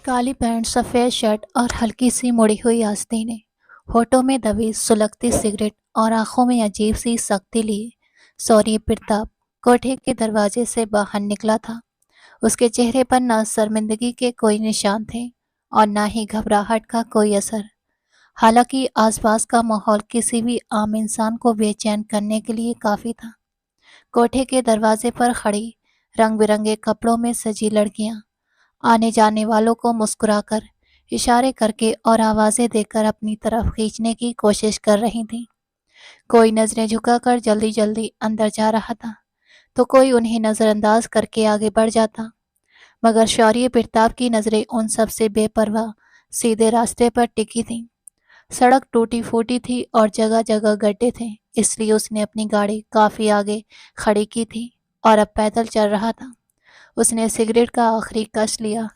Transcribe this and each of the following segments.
काली pant, सफ़ेद shirt और हल्की सी मुड़ी हुई आस्तीनें, होठों में दबी सुलगती सिगरेट और आंखों में अजीब सी सख्ती लिए सौर्य प्रताप कोठे के दरवाजे से बाहर निकला था। उसके चेहरे पर न शर्मिंदगी के कोई निशान थे और न ही घबराहट का कोई असर। हालांकि आसपास का माहौल किसी भी आम इंसान को बेचैन करने के लिए काफी था। कोठे के दरवाजे पर खड़ी रंग बिरंगे कपड़ों में सजी लड़कियां आने जाने वालों को मुस्कुराकर, इशारे करके और आवाजें देकर अपनी तरफ खींचने की कोशिश कर रही थीं। कोई नजरें झुकाकर जल्दी जल्दी अंदर जा रहा था, तो कोई उन्हें नजरअंदाज करके आगे बढ़ जाता। मगर शौर्य प्रताप की नजरें उन सब से बेपरवाह सीधे रास्ते पर टिकी थीं। सड़क टूटी फूटी थी और जगह जगह गड्ढे थे, इसलिए उसने अपनी गाड़ी काफी आगे खड़ी की थी और अब पैदल चल रहा था। उसने सिगरेट का आखिरी कश लिया,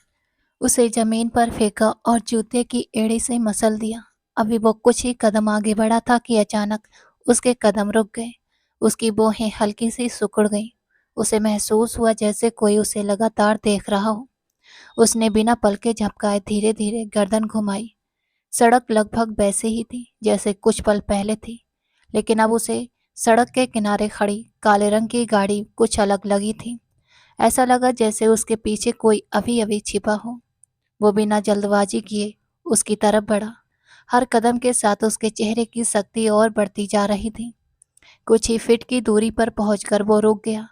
उसे जमीन पर फेंका और जूते की एड़ी से मसल दिया। अभी वो कुछ ही कदम आगे बढ़ा था कि अचानक उसके कदम रुक गए। उसकी भौहें हल्की सी सिकुड़ गईं। उसे महसूस हुआ जैसे कोई उसे लगातार देख रहा हो। उसने बिना पलके झपकाए धीरे धीरे गर्दन घुमाई। सड़क लगभग वैसे ही थी जैसे कुछ पल पहले थी, लेकिन अब उसे सड़क के किनारे खड़ी काले रंग की गाड़ी कुछ अलग लगी थी। ऐसा लगा जैसे उसके पीछे कोई अभी अभी छिपा हो। वो बिना जल्दबाजी किए उसकी तरफ बढ़ा। हर कदम के साथ उसके चेहरे की सख्ती और बढ़ती जा रही थी। कुछ ही फीट की दूरी पर पहुंचकर वो रुक गया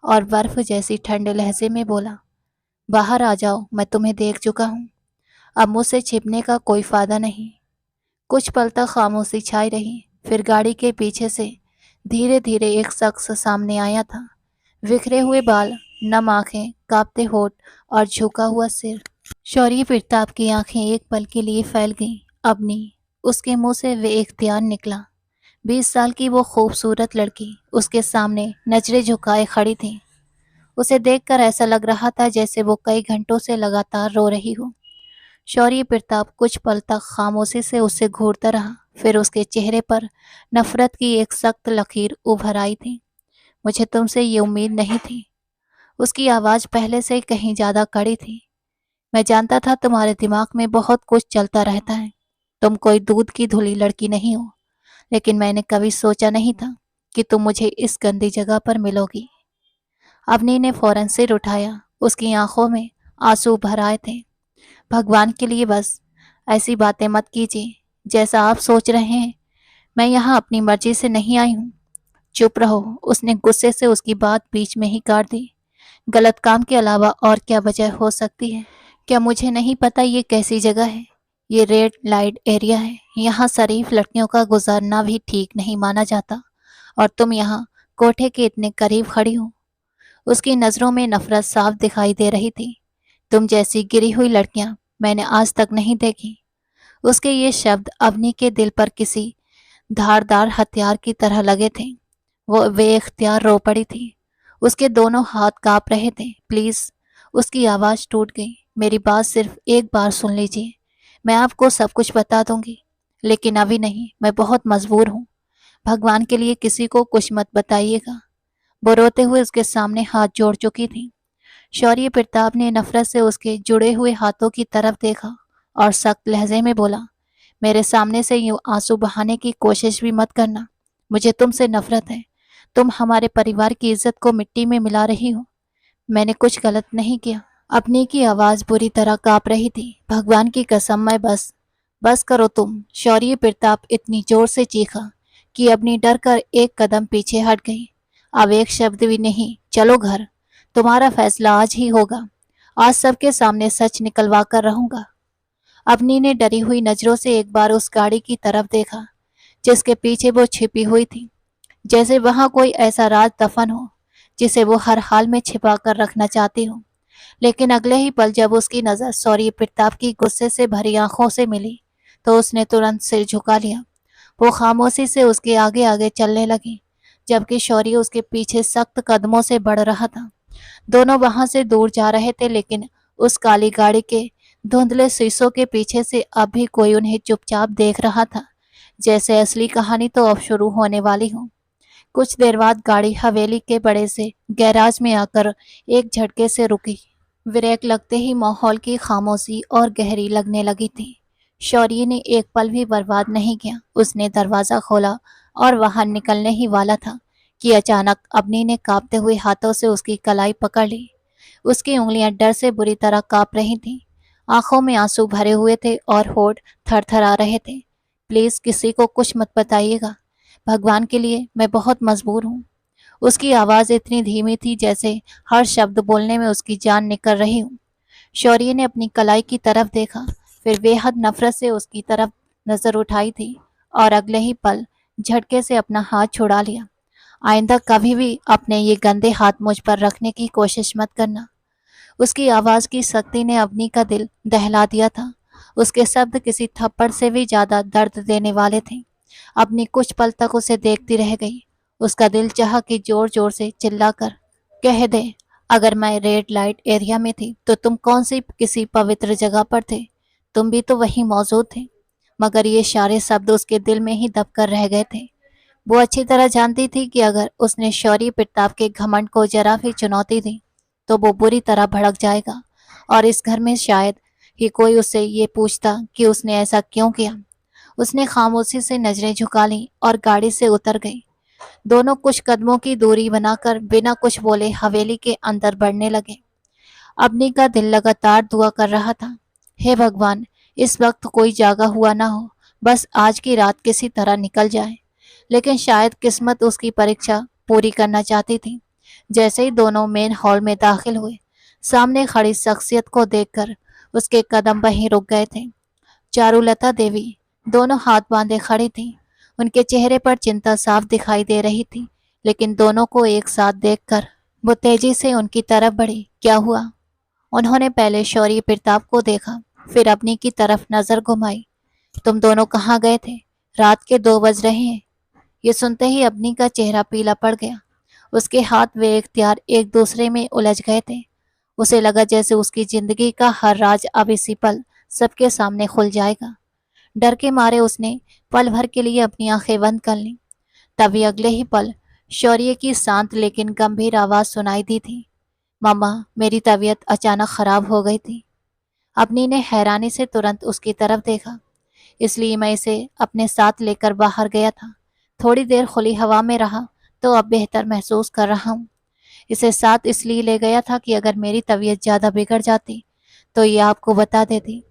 और बर्फ जैसी ठंडे लहजे में बोला, बाहर आ जाओ, मैं तुम्हें देख चुका हूँ। अब मुझसे छिपने का कोई फायदा नहीं। कुछ पल तक खामोशी छाई रही, फिर गाड़ी के पीछे से धीरे धीरे एक शख्स सामने आया था। बिखरे हुए बाल, नम आंखें, कांपते होठ और झुका हुआ सिर। शौर्य प्रताप की आंखें एक पल के लिए फैल गईं। अब नहीं। उसके मुंह से वे इख्तियार निकला। 20 साल की वो खूबसूरत लड़की उसके सामने नजरें झुकाए खड़ी थी। उसे देखकर ऐसा लग रहा था जैसे वो कई घंटों से लगातार रो रही हो। शौर्य प्रताप कुछ पल तक खामोशी से उसे घूरता रहा, फिर उसके चेहरे पर नफरत की एक सख्त लकीर उभर आई थी। मुझे तुमसे ये उम्मीद नहीं थी। उसकी आवाज पहले से कहीं ज्यादा कड़ी थी। मैं जानता था तुम्हारे दिमाग में बहुत कुछ चलता रहता है। तुम कोई दूध की धुली लड़की नहीं हो, लेकिन मैंने कभी सोचा नहीं था कि तुम मुझे इस गंदी जगह पर मिलोगी। अवनी ने फौरन सिर उठाया। उसकी आंखों में आंसू भर आए थे। भगवान के लिए बस ऐसी बातें मत कीजिए जैसा आप सोच रहे हैं। मैं यहाँ अपनी मर्जी से नहीं आई हूँ। चुप रहो। उसने गुस्से से उसकी बात बीच में ही काट दी। गलत काम के अलावा और क्या वजह हो सकती है? क्या मुझे नहीं पता ये कैसी जगह है? ये रेड लाइट एरिया है। यहाँ शरीफ लड़कियों का गुजारना भी ठीक नहीं माना जाता, और तुम यहाँ कोठे के इतने करीब खड़ी हो। उसकी नजरों में नफरत साफ दिखाई दे रही थी। तुम जैसी गिरी हुई लड़कियां मैंने आज तक नहीं देखी। उसके ये शब्द अवनी के दिल पर किसी धारदार हथियार की तरह लगे थे। वो बेइख्तियार रो पड़ी थी। उसके दोनों हाथ कांप रहे थे। प्लीज। उसकी आवाज टूट गई। मेरी बात सिर्फ एक बार सुन लीजिए। मैं आपको सब कुछ बता दूंगी, लेकिन अभी नहीं। मैं बहुत मजबूर हूँ। भगवान के लिए किसी को कुछ मत बताइएगा। वो रोते हुए उसके सामने हाथ जोड़ चुकी थी। शौर्य प्रताप ने नफरत से उसके जुड़े हुए हाथों की तरफ देखा और सख्त लहजे में बोला, मेरे सामने से यूं आंसू बहाने की कोशिश भी मत करना। मुझे तुमसे नफरत है। तुम हमारे परिवार की इज्जत को मिट्टी में मिला रही हो। मैंने कुछ गलत नहीं किया। अपनी की आवाज बुरी तरह कांप रही थी। भगवान की कसम, मैं बस करो तुम। शौर्य प्रताप इतनी जोर से चीखा कि अपनी डर कर एक कदम पीछे हट गई। अब एक शब्द भी नहीं। चलो घर। तुम्हारा फैसला आज ही होगा। आज सबके सामने सच निकलवा कर रहूंगा। अपनी ने डरी हुई नजरों से एक बार उस गाड़ी की तरफ देखा जिसके पीछे वो छिपी हुई थी, जैसे वहां कोई ऐसा राज दफन हो जिसे वो हर हाल में छिपा कर रखना चाहती हो। लेकिन अगले ही पल जब उसकी नजर शौर्य प्रताप की गुस्से से भरी आंखों से मिली, तो उसने तुरंत सिर झुका लिया। वो खामोशी से उसके आगे आगे चलने लगी, जबकि शौर्य उसके पीछे सख्त कदमों से बढ़ रहा था। दोनों वहां से दूर जा रहे थे, लेकिन उस काली गाड़ी के धुंधले शीशों के पीछे से अब भी कोई उन्हें चुपचाप देख रहा था, जैसे असली कहानी तो अब शुरू होने वाली हो। कुछ देर बाद गाड़ी हवेली के बड़े से गैराज में आकर एक झटके से रुकी। ब्रेक लगते ही माहौल की खामोशी और गहरी लगने लगी थी। शौर्य ने एक पल भी बर्बाद नहीं किया। उसने दरवाजा खोला और बाहर निकलने ही वाला था कि अचानक अवनी ने कांपते हुए हाथों से उसकी कलाई पकड़ ली। उसकी उंगलियां डर से बुरी तरह कांप रही थीं। आंखों में आंसू भरे हुए थे और होठ थरथरा रहे थे। प्लीज किसी को कुछ मत बताइएगा। भगवान के लिए मैं बहुत मजबूर हूँ। उसकी आवाज इतनी धीमी थी जैसे हर शब्द बोलने में उसकी जान निकल रही हो। शौर्य ने अपनी कलाई की तरफ देखा, फिर बेहद नफरत से उसकी तरफ नजर उठाई थी और अगले ही पल झटके से अपना हाथ छुड़ा लिया। आइंदा कभी भी अपने ये गंदे हाथ मुझ पर रखने की कोशिश मत करना। उसकी आवाज की सख्ती ने अवनी का दिल दहला दिया था। उसके शब्द किसी थप्पड़ से भी ज्यादा दर्द देने वाले थे। अवनी कुछ पल तक उसे देखती रह गई। उसका दिल चाहा कि जोर जोर से चिल्लाकर कह दे, अगर मैं रेड लाइट एरिया में थी तो तुम कौन सी किसी पवित्र जगह पर थे? तुम भी तो वहीं मौजूद थे। मगर ये सारे शब्द उसके दिल में ही दबकर रह गए थे। वो अच्छी तरह जानती थी कि अगर उसने शौर्य प्रताप के घमंड को जरा भी चुनौती दी तो वो बुरी तरह भड़क जाएगा और इस घर में शायद ही कोई उससे ये पूछता कि उसने ऐसा क्यों किया। उसने खामोशी से नजरें झुका लीं और गाड़ी से उतर गई। दोनों कुछ कदमों की दूरी बनाकर बिना कुछ बोले हवेली के अंदर बढ़ने लगे। अवनी का दिल लगातार दुआ कर रहा था, हे भगवान, इस वक्त कोई जागा हुआ ना हो, बस आज की रात किसी तरह निकल जाए। लेकिन शायद किस्मत उसकी परीक्षा पूरी करना चाहती थी। जैसे ही दोनों मेन हॉल में दाखिल हुए, सामने खड़ी शख्सियत को देखकर उसके कदम वहीं रुक गए थे। चारुलता देवी दोनों हाथ बांधे खड़ी थीं। उनके चेहरे पर चिंता साफ दिखाई दे रही थी, लेकिन दोनों को एक साथ देखकर वो तेजी से उनकी तरफ बढ़ी। क्या हुआ? उन्होंने पहले शौर्य प्रताप को देखा, फिर अपनी की तरफ नजर घुमाई। तुम दोनों कहाँ गए थे? रात के 2 बज रहे हैं। ये सुनते ही अपनी का चेहरा पीला पड़ गया। उसके हाथ वे इख्तियार एक दूसरे में उलझ गए थे। उसे लगा जैसे उसकी जिंदगी का हर राज अब इसी पल सबके सामने खुल जाएगा। डर के मारे उसने पल भर के लिए अपनी आंखें बंद कर लीं। तभी अगले ही पल शौर्य की शांत लेकिन गंभीर आवाज सुनाई दी थी, मम्मा, मेरी तबीयत अचानक खराब हो गई थी। अपनी ने हैरानी से तुरंत उसकी तरफ देखा, इसलिए मैं इसे अपने साथ लेकर बाहर गया था। थोड़ी देर खुली हवा में रहा तो अब बेहतर महसूस कर रहा हूँ। इसे साथ इसलिए ले गया था कि अगर मेरी तबीयत ज्यादा बिगड़ जाती तो ये आपको बता देती।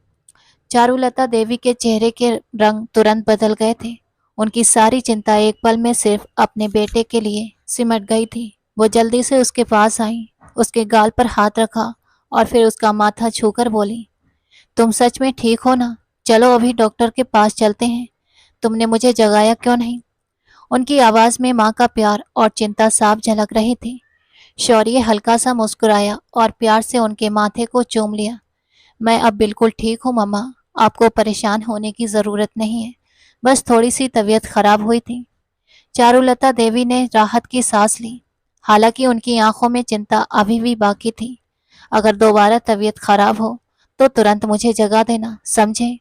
चारुलता देवी के चेहरे के रंग तुरंत बदल गए थे। उनकी सारी चिंता एक पल में सिर्फ अपने बेटे के लिए सिमट गई थी। वो जल्दी से उसके पास आई, उसके गाल पर हाथ रखा और फिर उसका माथा छूकर बोली, तुम सच में ठीक हो ना? चलो अभी डॉक्टर के पास चलते हैं। तुमने मुझे जगाया क्यों नहीं? उनकी आवाज में माँ का प्यार और चिंता साफ झलक रही थी। शौर्य हल्का सा मुस्कुराया और प्यार से उनके माथे को चूम लिया। मैं अब बिल्कुल ठीक हूँ मम्मा, आपको परेशान होने की जरूरत नहीं है, बस थोड़ी सी तबीयत खराब हुई थी। चारुलता देवी ने राहत की सांस ली। हालांकि उनकी आंखों में चिंता अभी भी बाकी थी। अगर दोबारा तबीयत खराब हो तो तुरंत मुझे जगा देना, समझे?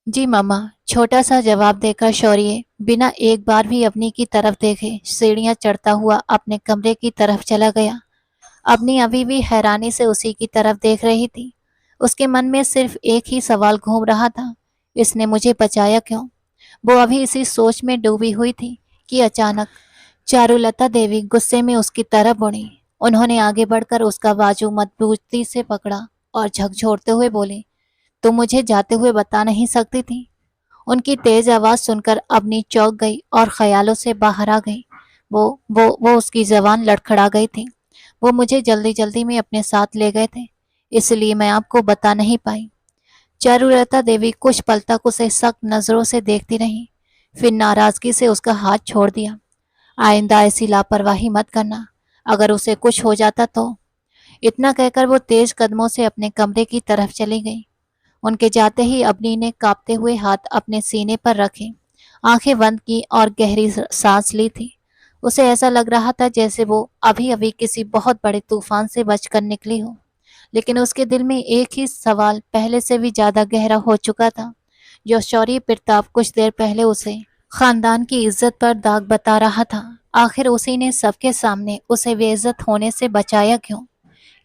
जी मम्मा, छोटा सा जवाब देकर शौर्य बिना एक बार भी अपनी की तरफ देखे सीढ़ियां चढ़ता हुआ अपने कमरे की तरफ चला गया। अपनी अभी भी हैरानी से उसी की तरफ देख रही थी। उसके मन में सिर्फ एक ही सवाल घूम रहा था, इसने मुझे बचाया क्यों? वो अभी इसी सोच में डूबी हुई थी कि अचानक चारुलता देवी गुस्से में उसकी तरफ बढ़ी। उन्होंने आगे बढ़कर उसका बाजू मजबूती से पकड़ा और झकझोरते हुए बोले, तुम मुझे जाते हुए बता नहीं सकती थी? उनकी तेज आवाज सुनकर अवनी चौंक गई और ख्यालों से बाहर आ गई। वो उसकी जबान लड़खड़ा गई थी। वो मुझे जल्दी जल्दी में अपने साथ ले गए थे, इसलिए मैं आपको बता नहीं पाई। चारुलता देवी कुछ पल तक उसे सख्त नजरों से देखती रही, फिर नाराजगी से उसका हाथ छोड़ दिया। आइंदा ऐसी लापरवाही मत करना, अगर उसे कुछ हो जाता तो। इतना कहकर वो तेज कदमों से अपने कमरे की तरफ चली गई। उनके जाते ही अवनी ने कांपते हुए हाथ अपने सीने पर रखे, आंखें बंद की और गहरी सांस ली थी। उसे ऐसा लग रहा था जैसे वो अभी अभी किसी बहुत बड़े तूफान से बचकर निकली हो। लेकिन उसके दिल में एक ही सवाल पहले से भी ज्यादा गहरा हो चुका था, जो शौर्य प्रताप कुछ देर पहले उसे खानदान की इज्जत पर दाग बता रहा था। आखिर उसी ने सबके सामने उसे बेइज्जत होने से बचाया क्यों?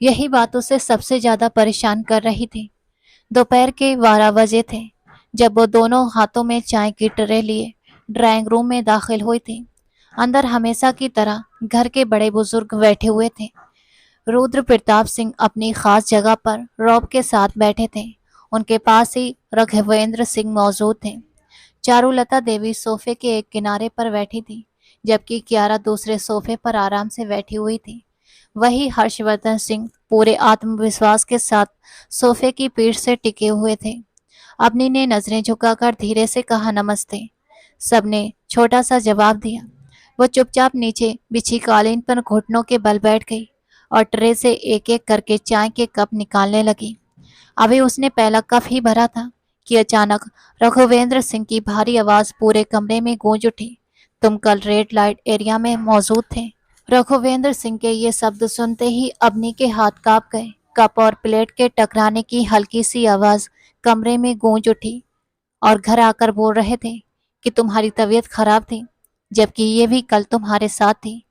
यही बात उसे सबसे ज्यादा परेशान कर रही थी। दोपहर के 12 बजे थे जब वो दोनों हाथों में चाय की ट्रे लिए ड्राइंग रूम में दाखिल हुई थी। अंदर हमेशा की तरह घर के बड़े बुजुर्ग बैठे हुए थे। रुद्र प्रताप सिंह अपनी खास जगह पर रॉब के साथ बैठे थे। उनके पास ही राघवेंद्र सिंह मौजूद थे। चारुलता देवी सोफे के एक किनारे पर बैठी थी, जबकि कियारा दूसरे सोफे पर आराम से बैठी हुई थी। वही हर्षवर्धन सिंह पूरे आत्मविश्वास के साथ सोफे की पीठ से टिके हुए थे। अवनी ने नजरें झुकाकर धीरे से कहा, नमस्ते। सबने छोटा सा जवाब दिया। वो चुपचाप नीचे बिछी कालीन पर घुटनों के बल बैठ गई और ट्रे से एक एक करके चाय के कप निकालने लगी। अभी उसने पहला कप ही भरा था कि अचानक रघुवेंद्र सिंह की भारी आवाज पूरे कमरे में गूंज उठी। तुम कल रेड लाइट एरिया में मौजूद थे। रघुवेंद्र सिंह के ये शब्द सुनते ही अवनी के हाथ कांप गए। कप और प्लेट के टकराने की हल्की सी आवाज कमरे में गूंज उठी और घर आकर बोल रहे थे कि तुम्हारी तबीयत खराब थी, जबकि ये भी कल तुम्हारे साथ थी।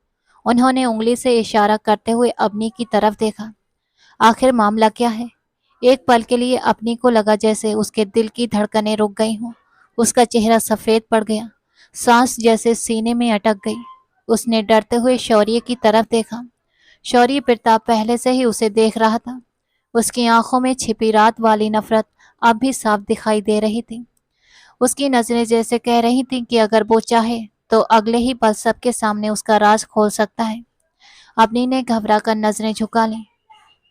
उन्होंने उंगली से इशारा करते हुए अवनी की तरफ देखा। आखिर मामला क्या है? एक पल के लिए अपनी को लगा जैसे उसके दिल की धड़कनें रुक गई हों। उसका चेहरा सफेद पड़ गया, सांस जैसे सीने में अटक गई। उसने डरते हुए शौर्य की तरफ देखा। शौर्य प्रताप पहले से ही उसे देख रहा था। उसकी आंखों में छिपी रात वाली नफरत अब भी साफ दिखाई दे रही थी। उसकी नजरें जैसे कह रही थीं कि अगर वो चाहे तो अगले ही पल सबके सामने उसका राज खोल सकता है। अपनी ने घबराकर नजरें झुका ली।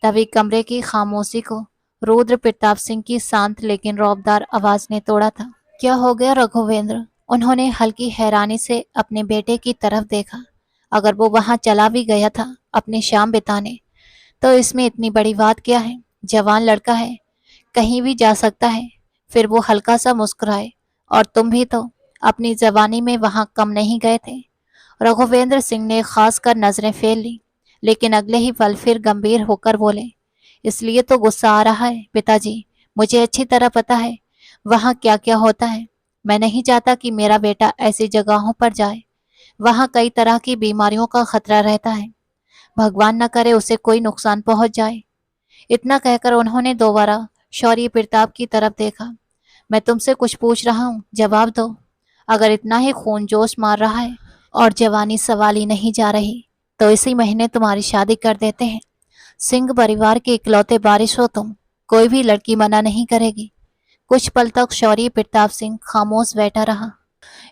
तभी कमरे की खामोशी को रुद्र प्रताप सिंह की शांत लेकिन रौबदार आवाज ने तोड़ा था। क्या हो गया रघुवेंद्र? उन्होंने हल्की हैरानी से अपने बेटे की तरफ देखा। अगर वो वहां चला भी गया था अपनी शाम बिताने, तो इसमें इतनी बड़ी बात क्या है? जवान लड़का है, कहीं भी जा सकता है। फिर वो हल्का सा मुस्कुराए। और तुम भी तो अपनी जवानी में वहां कम नहीं गए थे। रघुवेंद्र सिंह ने खास कर नजरें फेर ली, लेकिन अगले ही पल फिर गंभीर होकर बोले, इसलिए तो गुस्सा आ रहा है पिताजी। मुझे अच्छी तरह पता है वहां क्या क्या होता है। मैं नहीं चाहता कि मेरा बेटा ऐसी जगहों पर जाए। वहां कई तरह की बीमारियों का खतरा रहता है। भगवान न करे उसे कोई नुकसान पहुंच जाए। इतना कहकर उन्होंने दोबारा शौर्य प्रताप की तरफ देखा। मैं तुमसे कुछ पूछ रहा हूँ, जवाब दो। अगर इतना ही खून जोश मार रहा है और जवानी सवाल ही नहीं जा रही, तो इसी महीने तुम्हारी शादी कर देते हैं। सिंह परिवार के इकलौते वारिस हो तुम, कोई भी लड़की मना नहीं करेगी। कुछ पल तक शौर्य प्रताप सिंह खामोश बैठा रहा।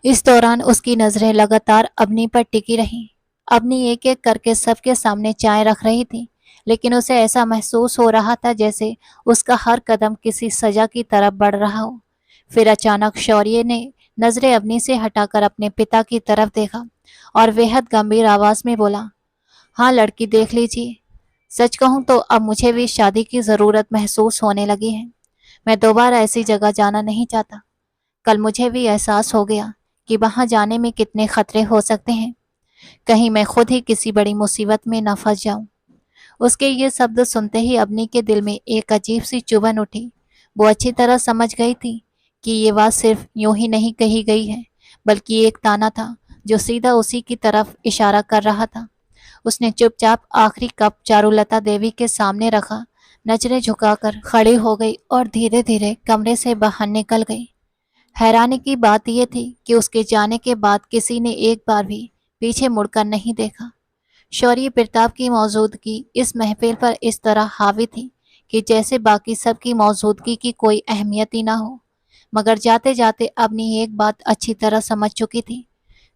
इस दौरान उसकी नजरें लगातार अवनी पर टिकी रहीं। अवनी एक एक करके सबके सामने चाय रख रही थी, लेकिन उसे ऐसा महसूस हो रहा था जैसे उसका हर कदम किसी सजा की तरफ बढ़ रहा हो। फिर अचानक शौर्य ने नजरें अवनी से हटाकर अपने पिता की तरफ देखा और बेहद गंभीर आवाज में बोला, हाँ लड़की देख लीजिए। सच कहूं तो अब मुझे भी शादी की जरूरत महसूस होने लगी है। मैं दोबारा ऐसी जगह जाना नहीं चाहता। कल मुझे भी एहसास हो गया कि वहां जाने में कितने खतरे हो सकते हैं। कहीं मैं खुद ही किसी बड़ी मुसीबत में न फंस जाऊं। उसके ये शब्द सुनते ही अवनी के दिल में एक अजीब सी चुभन उठी। वो अच्छी तरह समझ गई थी कि ये बात सिर्फ यूं ही नहीं कही गई है, बल्कि एक ताना था जो सीधा उसी की तरफ इशारा कर रहा था। उसने चुपचाप आखिरी कप चारुलता देवी के सामने रखा, नजरें झुकाकर खड़ी हो गई और धीरे धीरे कमरे से बाहर निकल गई। हैरानी की बात यह थी कि उसके जाने के बाद किसी ने एक बार भी पीछे मुड़कर नहीं देखा। शौर्य प्रताप की मौजूदगी इस महफिल पर इस तरह हावी थी कि जैसे बाकी सबकी मौजूदगी की कोई अहमियत ही ना हो। मगर जाते जाते अपनी एक बात अच्छी तरह समझ चुकी थी।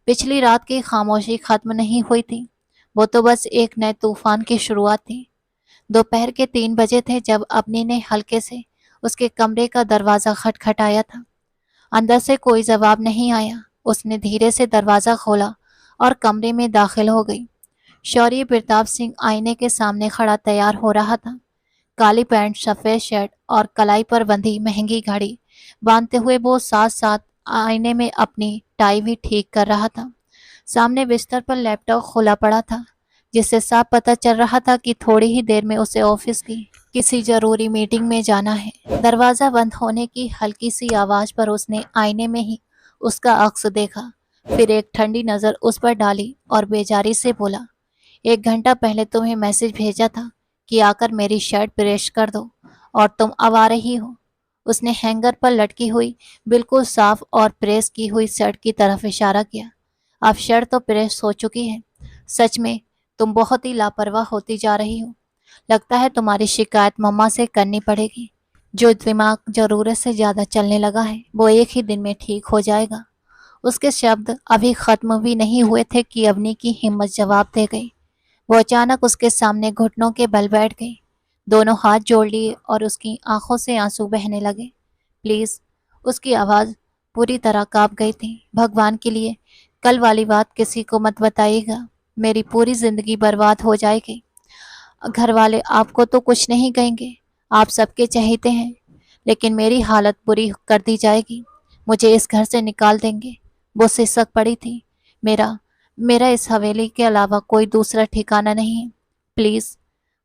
पिछली रात की खामोशी खत्म नहीं हुई थी, वो तो बस एक नए तूफान की शुरुआत थी। दोपहर के 3 बजे थे जब अपनी ने हल्के से उसके कमरे का दरवाजा खटखटाया था। अंदर से कोई जवाब नहीं आया। उसने धीरे से दरवाजा खोला और कमरे में दाखिल हो गई। शौर्य प्रताप सिंह आईने के सामने खड़ा तैयार हो रहा था। काली पैंट, सफेद शर्ट और कलाई पर बंधी महंगी घड़ी बांधते हुए वो साथ साथ आईने में अपनी टाई भी ठीक कर रहा था। सामने बिस्तर पर लैपटॉप खुला पड़ा था, जिससे साफ पता चल रहा था कि थोड़ी ही देर में उसे ऑफिस की किसी जरूरी मीटिंग में जाना है। दरवाजा बंद होने की हल्की सी आवाज पर उसने आईने में ही उसका अक्स देखा। फिर एक ठंडी नजर उस पर डाली और बेजारी से बोला, 1 घंटा पहले तुम्हें मैसेज भेजा था कि आकर मेरी शर्ट प्रेस कर दो और तुम अब आ रही हो। उसने हैंगर पर लटकी हुई बिल्कुल साफ और प्रेस की हुई शर्ट की तरफ इशारा किया। अब शर्ट तो प्रेस हो चुकी है। सच में तुम बहुत ही लापरवाह होती जा रही हो। लगता है तुम्हारी शिकायत मम्मा से करनी पड़ेगी। जो दिमाग जरूरत से ज्यादा चलने लगा है वो एक ही दिन में ठीक हो जाएगा। उसके शब्द अभी खत्म भी नहीं हुए थे कि अवनी की हिम्मत जवाब दे गई। वो अचानक उसके सामने घुटनों के बल बैठ गई, दोनों हाथ जोड़ लिए और उसकी आंखों से आंसू बहने लगे। प्लीज, उसकी आवाज पूरी तरह कांप गई थी। भगवान के लिए कल वाली बात किसी को मत बताइएगा। मेरी पूरी जिंदगी बर्बाद हो जाएगी। घर वाले आपको तो कुछ नहीं कहेंगे, आप सबके चहेते हैं, लेकिन मेरी हालत बुरी कर दी जाएगी। मुझे इस घर से निकाल देंगे। वो सिसक पड़ी थी। मेरा मेरा इस हवेली के अलावा कोई दूसरा ठिकाना नहीं है। प्लीज।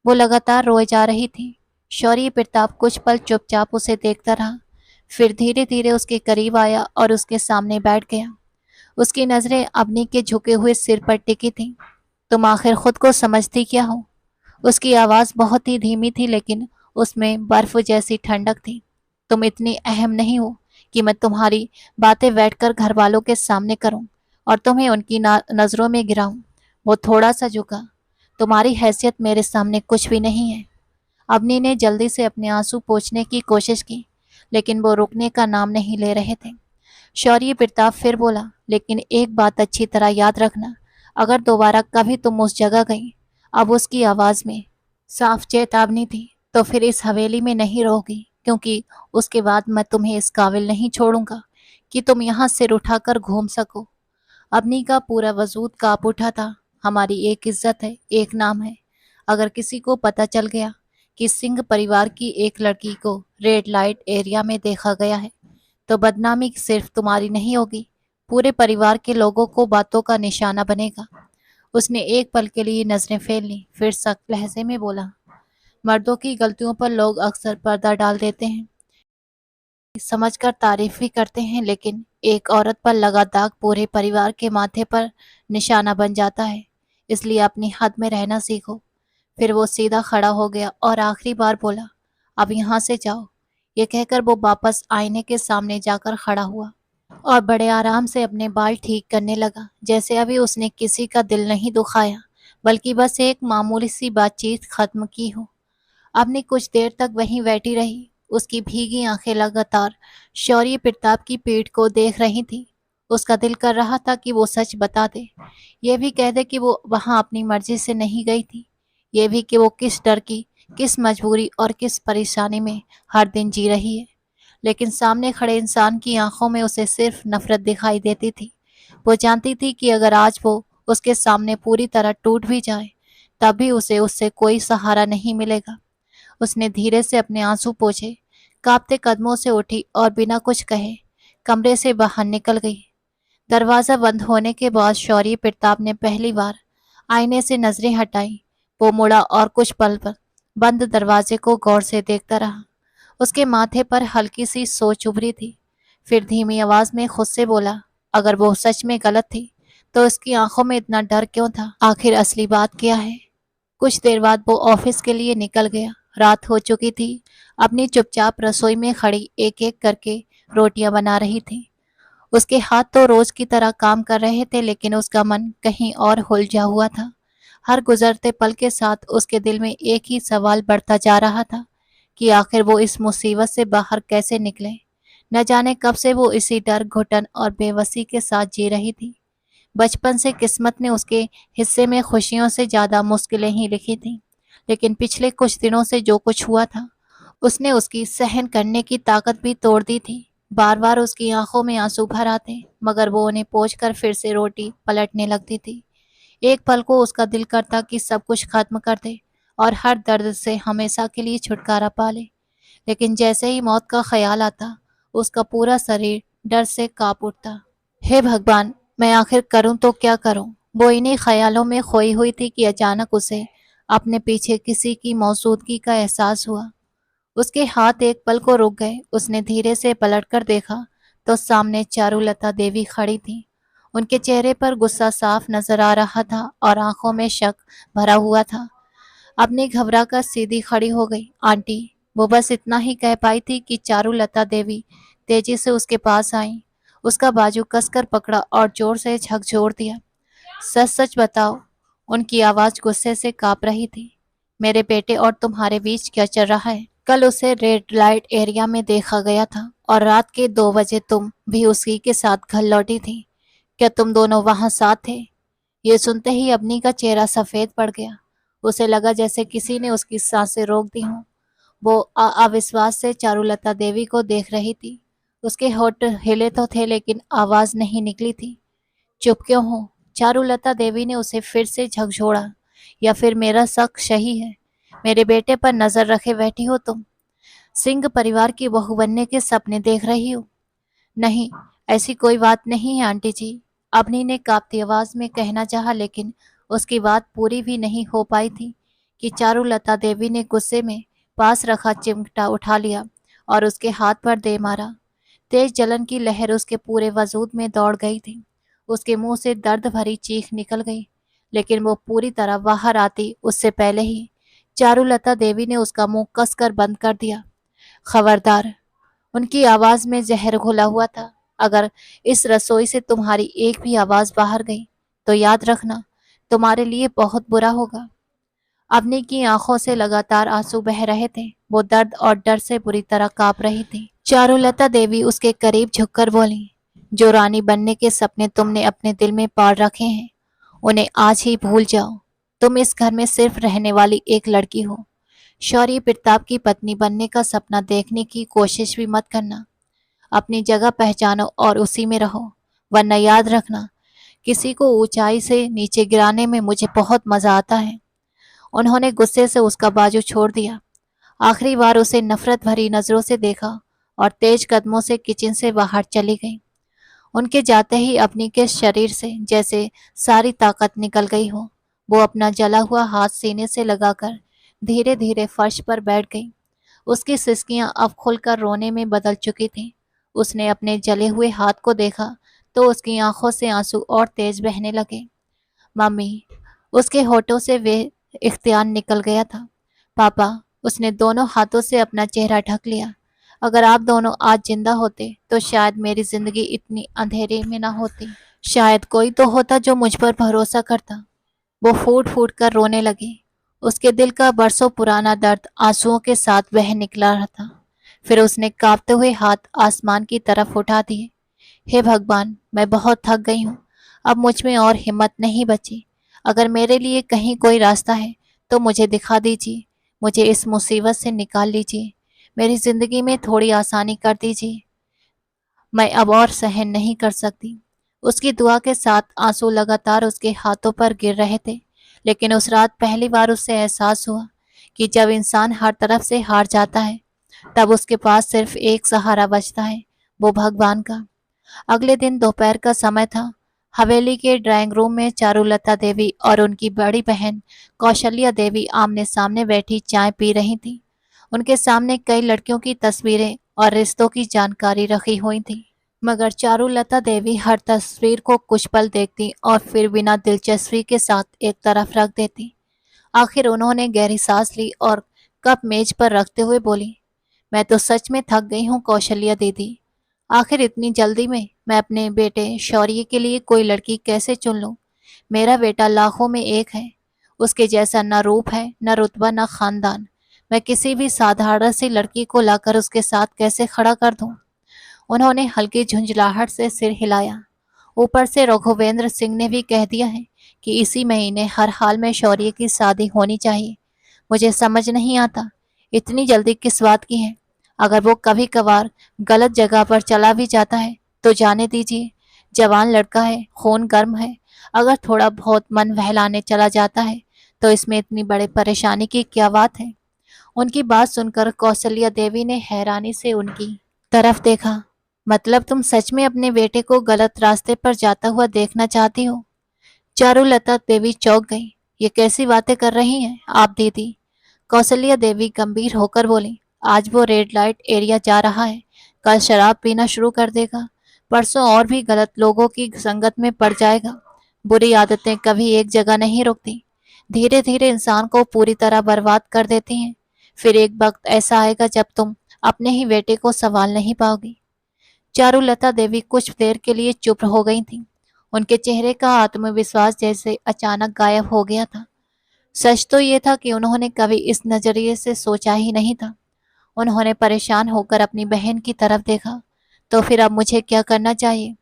वो लगातार रोए जा रही थी। शौर्य प्रताप कुछ पल चुपचाप उसे देखता रहा, फिर धीरे धीरे उसके करीब आया और उसके सामने बैठ गया। उसकी नजरें अवनी के झुके हुए सिर पर टिकी थीं। तुम आखिर खुद को समझती क्या हो? उसकी आवाज बहुत ही धीमी थी, लेकिन उसमें बर्फ जैसी ठंडक थी। तुम इतनी अहम नहीं हो कि मैं तुम्हारी बातें बैठकर घर वालों के सामने करूं और तुम्हें उनकी नजरों में गिराऊं। वो थोड़ा सा झुका। तुम्हारी हैसियत मेरे सामने कुछ भी नहीं है। अवनी ने जल्दी से अपने आंसू पोंछने की कोशिश की, लेकिन वो रुकने का नाम नहीं ले रहे थे। शौर्य प्रताप फिर बोला, लेकिन एक बात अच्छी तरह याद रखना, अगर दोबारा कभी तुम उस जगह गई, अब उसकी आवाज में साफ चेतावनी थी, तो फिर इस हवेली में नहीं रहोगी, क्योंकि उसके बाद मैं तुम्हें इस काबिल नहीं छोड़ूंगा कि तुम यहाँ सिर उठाकर घूम सको। अवनी का पूरा वजूद कांप उठा था। हमारी एक इज्जत है, एक नाम है। अगर किसी को पता चल गया कि सिंह परिवार की एक लड़की को रेड लाइट एरिया में देखा गया है, तो बदनामी सिर्फ तुम्हारी नहीं होगी, पूरे परिवार के लोगों को बातों का निशाना बनेगा। उसने एक पल के लिए नजरें फेर ली, फिर सख्त लहजे में बोला, मर्दों की गलतियों पर लोग अक्सर पर्दा डाल देते हैं, समझकर तारीफ भी करते हैं, लेकिन एक औरत पर लगा दाग पूरे परिवार के माथे पर निशाना बन जाता है। इसलिए अपनी हद में रहना सीखो। फिर वो सीधा खड़ा हो गया और आखिरी बार बोला, अब यहाँ से जाओ। ये कहकर वो वापस आईने के सामने जाकर खड़ा हुआ और बड़े आराम से अपने बाल ठीक करने लगा, जैसे अभी उसने किसी का दिल नहीं दुखाया, बल्कि बस एक मामूली सी बातचीत खत्म की हो। आपने कुछ देर तक वहीं बैठी रही। उसकी भीगी आंखें लगातार शौर्य प्रताप की पीठ को देख रही थी। उसका दिल कर रहा था कि वो सच बता दे, यह भी कह दे कि वो वहां अपनी मर्जी से नहीं गई थी, यह भी कि वो किस डर की, किस मजबूरी और किस परेशानी में हर दिन जी रही है। लेकिन सामने खड़े इंसान की आंखों में उसे सिर्फ नफरत दिखाई देती थी। वो जानती थी कि अगर आज वो उसके सामने पूरी तरह टूट भी जाए, तब भी उसे उससे कोई सहारा नहीं मिलेगा। उसने धीरे से अपने आंसू पोंछे, कांपते कदमों से उठी और बिना कुछ कहे कमरे से बाहर निकल गई। दरवाजा बंद होने के बाद शौर्य प्रताप ने पहली बार आईने से नजरें हटाई। वो मुड़ा और कुछ पल पर बंद दरवाजे को गौर से देखता रहा। उसके माथे पर हल्की सी सोच उभरी थी। फिर धीमी आवाज में खुद से बोला, अगर वो सच में गलत थी, तो उसकी आंखों में इतना डर क्यों था? आखिर असली बात क्या है? कुछ देर बाद वो ऑफिस के लिए निकल गया। रात हो चुकी थी। अपनी चुपचाप रसोई में खड़ी एक एक करके रोटियां बना रही थी। उसके हाथ तो रोज की तरह काम कर रहे थे, लेकिन उसका मन कहीं और उलझा हुआ था। हर गुजरते पल के साथ उसके दिल में एक ही सवाल बढ़ता जा रहा था कि आखिर वो इस मुसीबत से बाहर कैसे निकले। न जाने कब से वो इसी डर, घुटन और बेबसी के साथ जी रही थी। बचपन से किस्मत ने उसके हिस्से में खुशियों से ज्यादा मुश्किलें ही लिखी थीं, लेकिन पिछले कुछ दिनों से जो कुछ हुआ था, उसने उसकी सहन करने की ताकत भी तोड़ दी थी। बार बार उसकी आंखों में आंसू भर आते, मगर वो उन्हें पोंछकर फिर से रोटी पलटने लगती थी। एक पल को उसका दिल करता कि सब कुछ खत्म कर दे और हर दर्द से हमेशा के लिए छुटकारा पा ले, लेकिन जैसे ही मौत का ख्याल आता, उसका पूरा शरीर डर से कांप उठता। हे भगवान, मैं आखिर करूं तो क्या करूं? वो इन्हीं ख्यालों में खोई हुई थी कि अचानक उसे अपने पीछे किसी की मौजूदगी का एहसास हुआ। उसके हाथ एक पल को रुक गए। उसने धीरे से पलटकर देखा तो सामने चारुलता देवी खड़ी थी। उनके चेहरे पर गुस्सा साफ नजर आ रहा था और आंखों में शक भरा हुआ था। अपनी घबरा कर सीधी खड़ी हो गई। आंटी, वो बस इतना ही कह पाई थी कि चारुलता देवी तेजी से उसके पास आई, उसका बाजू कसकर पकड़ा और जोर से झकझोर दिया। सच सच बताओ। उनकी आवाज गुस्से से कांप रही थी। मेरे बेटे और तुम्हारे बीच क्या चल रहा है? कल उसे रेड लाइट एरिया में देखा गया था और रात के 2 बजे तुम भी उसी के साथ घर लौटी थी। क्या तुम दोनों वहां साथ थे? ये सुनते ही अवनी का चेहरा सफेद पड़ गया। उसे लगा जैसे किसी ने उसकी सांसें रोक दी हों। वो अविश्वास से चारुलता देवी को देख रही थी। उसके होठ हिले तो थे लेकिन आवाज नहीं निकली थी। चुप क्यों हो? चारुलता देवी ने उसे फिर से झकझोरा। या फिर मेरा शक सही है? मेरे बेटे पर नजर रखे बैठी हो तुम? सिंह परिवार की बहू बनने के सपने देख रही हो? नहीं, ऐसी कोई बात नहीं है आंटी जी। अवनी ने कांपती आवाज में कहना चाहा लेकिन उसकी बात पूरी भी नहीं हो पाई थी कि चारुलता देवी ने गुस्से में पास रखा चिमटा उठा लिया और उसके हाथ पर दे मारा। तेज जलन की लहर उसके पूरे वजूद में दौड़ गई थी। उसके मुंह से दर्द भरी चीख निकल गई, लेकिन वो पूरी तरह बाहर आती उससे पहले ही चारुलता देवी ने उसका मुंह कसकर बंद कर दिया। खबरदार! उनकी आवाज में जहर घुला हुआ था। अगर इस रसोई से तुम्हारी एक भी आवाज बाहर गई तो याद रखना, तुम्हारे लिए बहुत बुरा होगा। अवनी की आंखों से लगातार आंसू बह रहे थे। वो दर्द और डर से बुरी तरह कांप रही थी। चारुलता देवी उसके करीब झुककर बोली, जो रानी बनने के सपने तुमने अपने दिल में पाल रखे हैं उन्हें आज ही भूल जाओ। तुम इस घर में सिर्फ रहने वाली एक लड़की हो। शौर्य प्रताप की पत्नी बनने का सपना देखने की कोशिश भी मत करना। अपनी जगह पहचानो और उसी में रहो, वरना याद रखना, किसी को ऊंचाई से नीचे गिराने में मुझे बहुत मजा आता है। उन्होंने गुस्से से उसका बाजू छोड़ दिया। आखिरी बार उसे नफरत भरी नजरों से देखा और तेज कदमों से किचन से बाहर चली गई। उनके जाते ही अपनी के शरीर से जैसे सारी ताकत निकल गई हो। वो अपना जला हुआ हाथ सीने से लगाकर धीरे धीरे फर्श पर बैठ गई। उसकी सिसकियां अब खुलकर रोने में बदल चुकी थीं। उसने अपने जले हुए हाथ को देखा तो उसकी आंखों से आंसू और तेज बहने लगे। मम्मी! उसके होठों से वे इख्तियार निकल गया था। पापा! उसने दोनों हाथों से अपना चेहरा ढक लिया। अगर आप दोनों आज जिंदा होते तो शायद मेरी जिंदगी इतनी अंधेरे में ना होती। शायद कोई तो होता जो मुझ पर भरोसा करता। वो फूट फूट कर रोने लगी। उसके दिल का बरसों पुराना दर्द आंसुओं के साथ बह निकला रहा था। फिर उसने कांपते हुए हाथ आसमान की तरफ उठा दिए। हे भगवान, मैं बहुत थक गई हूँ। अब मुझ में और हिम्मत नहीं बची। अगर मेरे लिए कहीं कोई रास्ता है तो मुझे दिखा दीजिए। मुझे इस मुसीबत से निकाल लीजिए। मेरी जिंदगी में थोड़ी आसानी कर दीजिए। मैं अब और सहन नहीं कर सकती। उसकी दुआ के साथ आंसू लगातार उसके हाथों पर गिर रहे थे। लेकिन उस रात पहली बार उसे एहसास हुआ कि जब इंसान हर तरफ से हार जाता है तब उसके पास सिर्फ एक सहारा बचता है, वो भगवान का। अगले दिन दोपहर का समय था। हवेली के ड्राइंग रूम में चारुलता देवी और उनकी बड़ी बहन कौशल्या देवी आमने सामने बैठी चाय पी रही थी। उनके सामने कई लड़कियों की तस्वीरें और रिश्तों की जानकारी रखी हुई थी, मगर चारुलता देवी हर तस्वीर को कुछ पल देखती और फिर बिना दिलचस्पी के साथ एक तरफ रख देती। आखिर उन्होंने गहरी सांस ली और कप मेज पर रखते हुए बोली, मैं तो सच में थक गई हूँ कौशल्या दीदी। आखिर इतनी जल्दी में मैं अपने बेटे शौर्य के लिए कोई लड़की कैसे चुन लूं? मेरा बेटा लाखों में एक है। उसके जैसा न रूप है, न रुतबा, न खानदान। मैं किसी भी साधारण सी लड़की को लाकर उसके साथ कैसे खड़ा कर दूं? उन्होंने हल्की झुंझलाहट से सिर हिलाया। ऊपर से रघुवेंद्र सिंह ने भी कह दिया है कि इसी महीने हर हाल में शौर्य की शादी होनी चाहिए। मुझे समझ नहीं आता इतनी जल्दी किस बात की है। अगर वो कभी कभार गलत जगह पर चला भी जाता है तो जाने दीजिए। जवान लड़का है, खून गर्म है। अगर थोड़ा बहुत मन बहलाने चला जाता है तो इसमें इतनी बड़ी परेशानी की क्या बात है? उनकी बात सुनकर कौशल्या देवी ने हैरानी से उनकी तरफ देखा। मतलब तुम सच में अपने बेटे को गलत रास्ते पर जाता हुआ देखना चाहती हो? चारुलता देवी चौंक गई। ये कैसी बातें कर रही हैं आप दीदी? कौशल्या देवी गंभीर होकर बोली, आज वो रेड लाइट एरिया जा रहा है, कल शराब पीना शुरू कर देगा, परसों और भी गलत लोगों की संगत में पड़ जाएगा। बुरी आदतें कभी एक जगह नहीं रुकती। धीरे धीरे इंसान को पूरी तरह बर्बाद कर देती हैं। फिर एक वक्त ऐसा आएगा जब तुम अपने ही बेटे को संभाल नहीं पाओगी। चारुलता देवी कुछ देर के लिए चुप हो गई थी। उनके चेहरे का आत्मविश्वास जैसे अचानक गायब हो गया था। सच तो ये था कि उन्होंने कभी इस नजरिए से सोचा ही नहीं था। उन्होंने परेशान होकर अपनी बहन की तरफ देखा। तो फिर अब मुझे क्या करना चाहिए?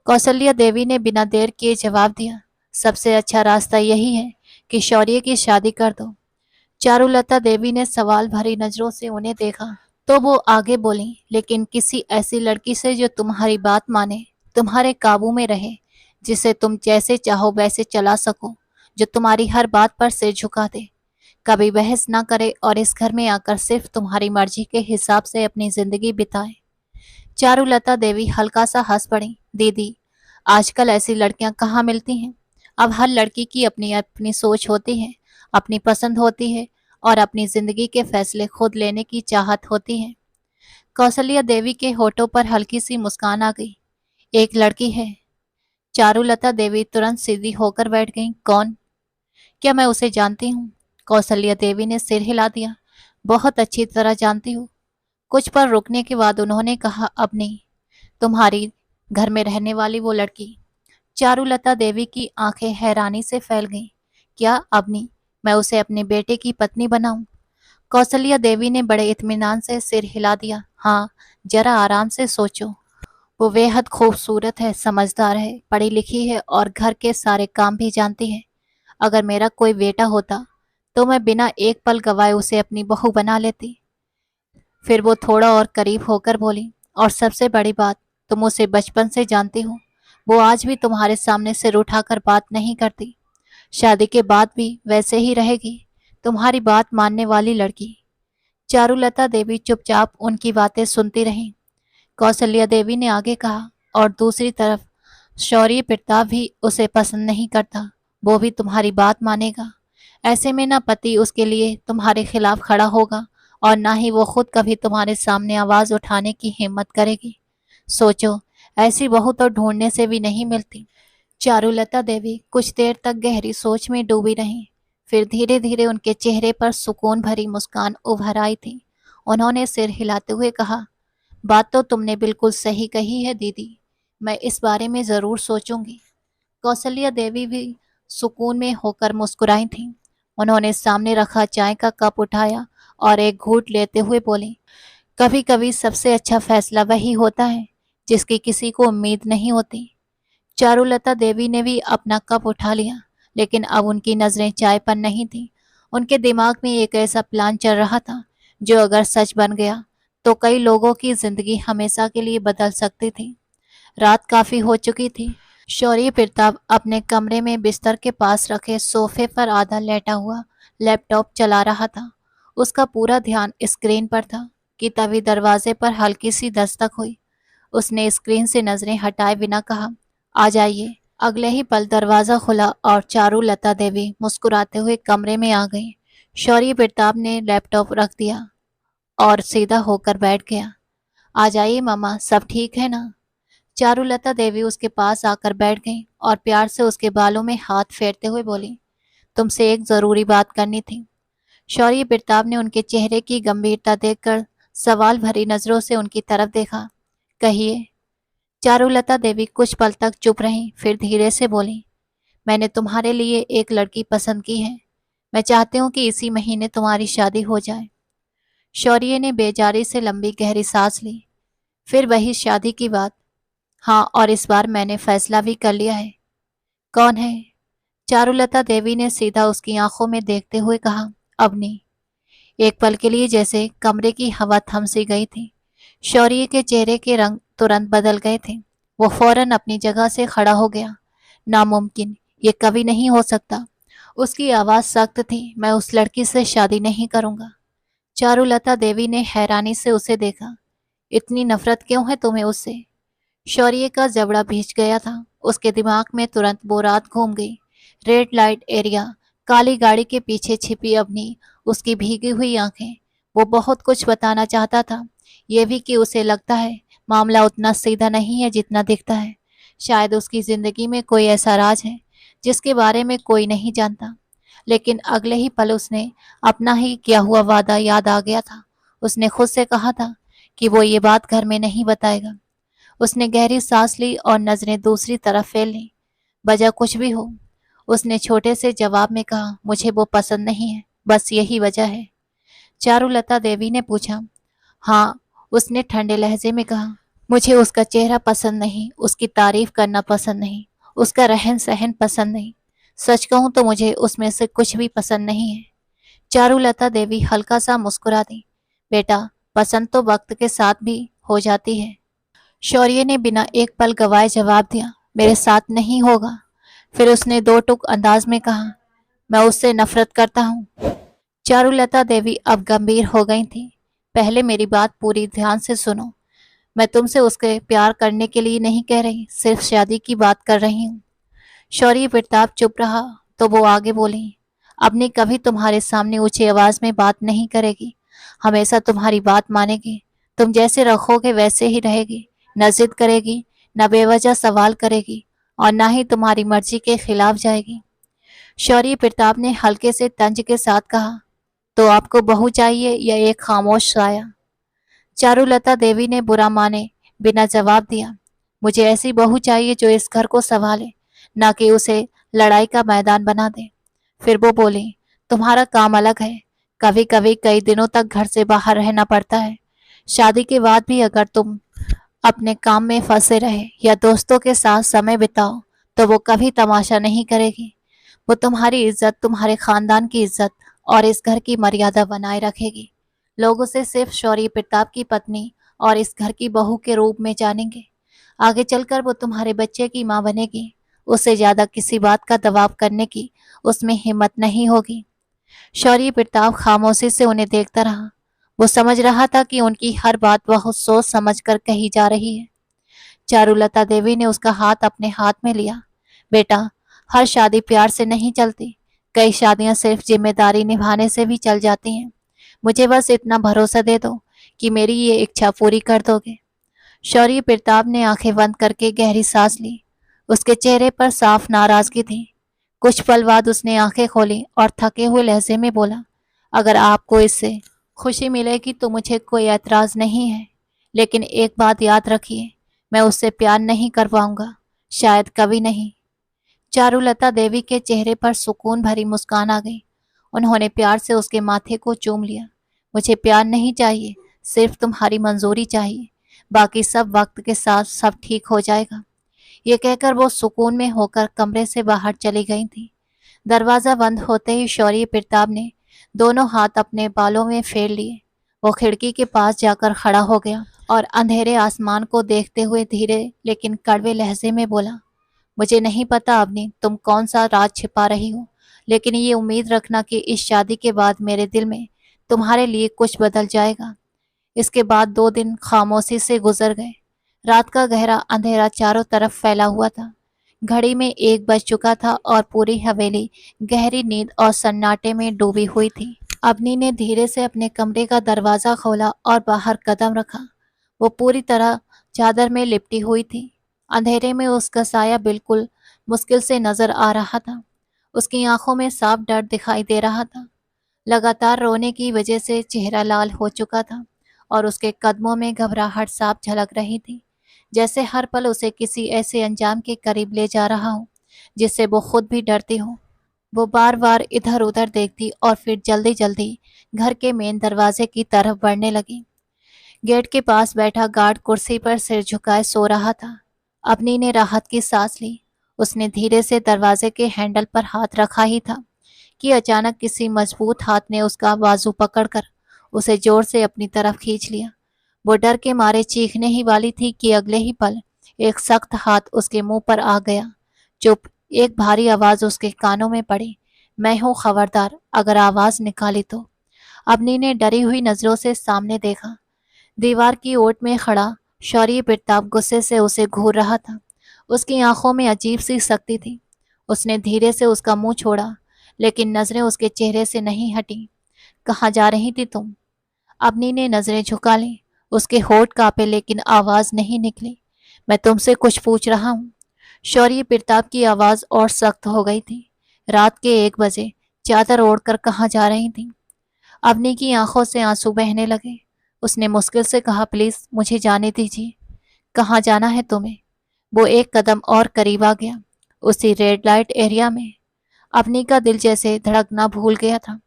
कौशल्या देवी ने बिना देर किए जवाब दिया। सबसे अच्छा रास्ता यही है कि शौर्य की शादी कर दो। चारुलता देवी ने सवाल भरी नजरों से उन्हें देखा। तो वो आगे बोली, लेकिन किसी ऐसी लड़की से जो तुम्हारी बात माने, तुम्हारे काबू में रहे, जिसे तुम जैसे चाहो वैसे चला सको, जो तुम्हारी हर बात पर सिर झुका दे, कभी बहस ना करे और इस घर में आकर सिर्फ तुम्हारी मर्जी के हिसाब से अपनी जिंदगी बिताए। चारुलता देवी हल्का सा हंस पड़ी। दीदी, आजकल ऐसी लड़कियां कहाँ मिलती हैं? अब हर लड़की की अपनी अपनी सोच होती है, अपनी पसंद होती है और अपनी जिंदगी के फैसले खुद लेने की चाहत होती है। कौशल्या देवी के होठों पर हल्की सी मुस्कान आ गई। एक लड़की है? चारुलता देवी तुरंत सीधी होकर बैठ गई। कौन? क्या मैं उसे जानती हूँ? कौशल्या देवी ने सिर हिला दिया। बहुत अच्छी तरह जानती हूँ। कुछ पर रुकने के बाद उन्होंने कहा, अब नहीं। तुम्हारी घर में रहने वाली वो लड़की। चारुलता देवी की आंखें हैरानी से फैल गईं। क्या अबनी? मैं उसे अपने बेटे की पत्नी बनाऊं? कौशल्या देवी ने बड़े इत्मीनान से सिर हिला दिया। हाँ, जरा आराम से सोचो। वो बेहद खूबसूरत है, समझदार है, पढ़ी लिखी है और घर के सारे काम भी जानती है। अगर मेरा कोई बेटा होता तो मैं बिना एक पल गवाए उसे अपनी बहू बना लेती। फिर वो थोड़ा और करीब होकर बोली, और सबसे बड़ी बात, तुम उसे बचपन से जानती हो। वो आज भी तुम्हारे सामने सिर उठाकर बात नहीं करती। शादी के बाद भी वैसे ही रहेगी, तुम्हारी बात मानने वाली लड़की। चारुलता देवी चुपचाप उनकी बातें सुनती रहीं। कौशल्या देवी ने आगे कहा, और दूसरी तरफ शौर्य प्रताप भी उसे पसंद नहीं करता। वो भी तुम्हारी बात मानेगा। ऐसे में ना पति उसके लिए तुम्हारे खिलाफ खड़ा होगा और ना ही वो खुद कभी तुम्हारे सामने आवाज उठाने की हिम्मत करेगी। सोचो, ऐसी बहू तो ढूंढने से भी नहीं मिलती। चारुलता देवी कुछ देर तक गहरी सोच में डूबी रहीं। फिर धीरे धीरे उनके चेहरे पर सुकून भरी मुस्कान उभर आई थी। उन्होंने सिर हिलाते हुए कहा, बात तो तुमने बिल्कुल सही कही है दीदी। मैं इस बारे में जरूर सोचूंगी। कौशल्या देवी भी सुकून में होकर मुस्कुराई थीं। उन्होंने सामने रखा चाय का कप उठाया और एक घूंट लेते हुए बोली, कभी कभी सबसे अच्छा फैसला वही होता है जिसकी किसी को उम्मीद नहीं होती। चारुलता देवी ने भी अपना कप उठा लिया, लेकिन अब उनकी नजरें चाय पर नहीं थी। उनके दिमाग में एक ऐसा प्लान चल रहा था जो अगर सच बन गया तो कई लोगों की जिंदगी हमेशा के लिए बदल सकती थी। रात काफी हो चुकी थी। शौर्य प्रताप अपने कमरे में बिस्तर के पास रखे सोफे पर आधा लेटा हुआ लैपटॉप चला रहा था। उसका पूरा ध्यान स्क्रीन पर था कि तभी दरवाजे पर हल्की सी दस्तक हुई। उसने स्क्रीन से नजरें हटाए बिना कहा, आ जाइए। अगले ही पल दरवाजा खुला और चारुलता देवी मुस्कुराते हुए कमरे में आ गई। शौर्य प्रताप ने लैपटॉप रख दिया और सीधा होकर बैठ गया। आ जाइए मामा, सब ठीक है ना? चारुलता देवी उसके पास आकर बैठ गई और प्यार से उसके बालों में हाथ फेरते हुए बोली, तुमसे एक जरूरी बात करनी थी। शौर्य प्रताप ने उनके चेहरे की गंभीरता देखकर सवाल भरी नजरों से उनकी तरफ देखा। कहिए। चारुलता देवी कुछ पल तक चुप रहीं, फिर धीरे से बोली, मैंने तुम्हारे लिए एक लड़की पसंद की है। मैं चाहती हूँ कि इसी महीने तुम्हारी शादी हो जाए। शौर्य ने बेजारी से लंबी गहरी सांस ली। फिर वही शादी की बात। हाँ, और इस बार मैंने फैसला भी कर लिया है। कौन है? चारुलता देवी ने सीधा उसकी आंखों में देखते हुए कहा, अवनी। एक पल के लिए जैसे कमरे की हवा थम सी गई थी। शौर्य के चेहरे के रंग तुरंत बदल गए थे। वो फौरन अपनी जगह से खड़ा हो गया। नामुमकिन, ये कभी नहीं हो सकता। उसकी आवाज सख्त थी। मैं उस लड़की से शादी नहीं करूंगा। चारुलता देवी ने हैरानी से उसे देखा। इतनी नफरत क्यों है तुम्हें उससे? शौर्य का जबड़ा भींच गया था। उसके दिमाग में तुरंत वो रात घूम गई। रेड लाइट एरिया, काली गाड़ी के पीछे छिपी अवनी, उसकी भीगी हुई आंखें। वो बहुत कुछ बताना चाहता था, ये भी कि उसे लगता है मामला उतना सीधा नहीं है जितना दिखता है। शायद उसकी जिंदगी में कोई ऐसा राज है जिसके बारे में कोई नहीं जानता। लेकिन अगले ही पल उसने अपना ही किया हुआ वादा याद आ गया था। उसने खुद से कहा था कि वो ये बात घर में नहीं बताएगा। उसने गहरी सांस ली और नजरें दूसरी तरफ फेर ली। वजह कुछ भी हो, उसने छोटे से जवाब में कहा, मुझे वो पसंद नहीं है, बस यही वजह है। चारुलता देवी ने पूछा। हाँ, उसने ठंडे लहजे में कहा। मुझे उसका चेहरा पसंद नहीं, उसकी तारीफ करना पसंद नहीं, उसका रहन सहन पसंद नहीं। सच कहूं तो मुझे उसमें से कुछ भी पसंद नहीं है। चारुलता देवी हल्का सा मुस्कुरा दी। बेटा, पसंद तो वक्त के साथ भी हो जाती है। शौर्य ने बिना एक पल गवाए जवाब दिया, मेरे साथ नहीं होगा। फिर उसने दो टूक अंदाज में कहा, मैं उससे नफरत करता हूँ। चारुलता देवी अब गंभीर हो गई थी। पहले मेरी बात पूरी ध्यान से सुनो। मैं तुमसे उसके प्यार करने के लिए नहीं कह रही, सिर्फ शादी की बात कर रही हूँ। शौर्य प्रताप चुप रहा तो वो आगे बोली, अपनी कभी तुम्हारे सामने ऊंची आवाज में बात नहीं करेगी, हमेशा तुम्हारी बात मानेगी। तुम जैसे रखोगे वैसे ही रहेगी, न जिद करेगी, न बेवजह सवाल करेगी, और न ही तुम्हारी मर्जी के खिलाफ जाएगी। शौर्य प्रताप ने हल्के से तंज के साथ कहा, तो आपको बहू चाहिए या एक खामोश साया? चारुलता देवी ने बुरा माने बिना जवाब दिया। मुझे ऐसी बहू चाहिए जो इस घर को संभाले, ना कि उसे लड़ाई का मैदान बना दे। फिर वो बोली, तुम्हारा काम अलग है, कभी कभी कई दिनों तक घर से बाहर रहना पड़ता है। शादी के बाद भी अगर तुम अपने काम में फंसे रहे या दोस्तों के साथ समय बिताओ तो वो कभी तमाशा नहीं करेगी। वो तुम्हारी इज्जत, तुम्हारे खानदान की इज्जत और इस घर की मर्यादा बनाए रखेगी। लोग उसे सिर्फ शौर्य प्रताप की पत्नी और इस घर की बहू के रूप में जानेंगे। आगे चलकर वो तुम्हारे बच्चे की मां बनेगी। उससे ज्यादा किसी बात का दबाव करने की उसमें हिम्मत नहीं होगी। शौर्य प्रताप खामोशी से उन्हें देखता रहा। वो समझ रहा था कि उनकी हर बात बहुत सोच समझ कर कही जा रही है। चारुलता देवी ने उसका हाथ अपने हाथ में लिया। बेटा, हर शादी प्यार से नहीं चलती, कई शादियां सिर्फ जिम्मेदारी निभाने से भी चल जाती हैं। मुझे बस इतना भरोसा दे दो कि मेरी ये इच्छा पूरी कर दोगे। शौर्य प्रताप ने आंखें बंद करके गहरी सांस ली। उसके चेहरे पर साफ नाराजगी थी। कुछ पल बाद उसने आंखें खोली और थके हुए लहजे में बोला, अगर आपको इससे खुशी मिलेगी तो मुझे कोई ऐतराज नहीं है, लेकिन एक बात याद रखिए, मैं उससे प्यार नहीं कर पाऊंगा, शायद कभी नहीं। चारुलता देवी के चेहरे पर सुकून भरी मुस्कान आ गई। उन्होंने प्यार से उसके माथे को चूम लिया। मुझे प्यार नहीं चाहिए, सिर्फ तुम्हारी मंजूरी चाहिए, बाकी सब वक्त के साथ सब ठीक हो जाएगा। ये कहकर वो सुकून में होकर कमरे से बाहर चली गई थी। दरवाजा बंद होते ही शौर्य प्रताप ने दोनों हाथ अपने बालों में फेर लिए। वो खिड़की के पास जाकर खड़ा हो गया और अंधेरे आसमान को देखते हुए धीरे लेकिन कड़वे लहजे में बोला, मुझे नहीं पता अवनी तुम कौन सा राज छिपा रही हो, लेकिन ये उम्मीद रखना कि इस शादी के बाद मेरे दिल में तुम्हारे लिए कुछ बदल जाएगा। इसके बाद 2 दिन खामोशी से गुजर गए। रात का गहरा अंधेरा चारों तरफ फैला हुआ था। घड़ी में 1 बज चुका था और पूरी हवेली गहरी नींद और सन्नाटे में डूबी हुई थी। अवनी ने धीरे से अपने कमरे का दरवाजा खोला और बाहर कदम रखा। वो पूरी तरह चादर में लिपटी हुई थी। अंधेरे में उसका साया बिल्कुल मुश्किल से नजर आ रहा था। उसकी आंखों में साफ डर दिखाई दे रहा था। लगातार रोने की वजह से चेहरा लाल हो चुका था और उसके कदमों में घबराहट साफ झलक रही थी, जैसे हर पल उसे किसी ऐसे अंजाम के करीब ले जा रहा हो जिससे वो खुद भी डरती हो। वो बार बार इधर उधर देखती और फिर जल्दी जल्दी घर के मेन दरवाजे की तरफ बढ़ने लगी। गेट के पास बैठा गार्ड कुर्सी पर सिर झुकाए सो रहा था। अपनी ने राहत की सांस ली। उसने धीरे से दरवाजे के हैंडल पर हाथ रखा ही था कि अचानक किसी मजबूत हाथ ने उसका बाजू पकड़कर उसे जोर से अपनी तरफ खींच लिया। वो डर के मारे चीखने ही वाली थी कि अगले ही पल एक सख्त हाथ उसके मुंह पर आ गया। चुप, एक भारी आवाज उसके कानों में पड़ी, मैं हूं, खबरदार अगर आवाज निकाली तो। अपनी ने डरी हुई नजरों से सामने देखा। दीवार की ओट में खड़ा शौर्य प्रताप गुस्से से उसे घूर रहा था। उसकी आंखों में अजीब सी शक्ति थी। उसने धीरे से उसका मुंह छोड़ा, लेकिन नजरें उसके चेहरे से नहीं हटी। कहाँ जा रही थी तुम? अवनी ने नजरें झुका ली। उसके होठ कांपे लेकिन आवाज नहीं निकली। मैं तुमसे कुछ पूछ रहा हूँ। शौर्य प्रताप की आवाज और सख्त हो गई थी। रात के 1 बजे चादर ओढ़कर कहाँ जा रही थी। अवनी की आंखों से आंसू बहने लगे। उसने मुश्किल से कहा, प्लीज मुझे जाने दीजिए। कहाँ जाना है तुम्हें? वो एक कदम और करीब आ गया। उसी रेड लाइट एरिया में। अवनी का दिल जैसे धड़कना भूल गया था।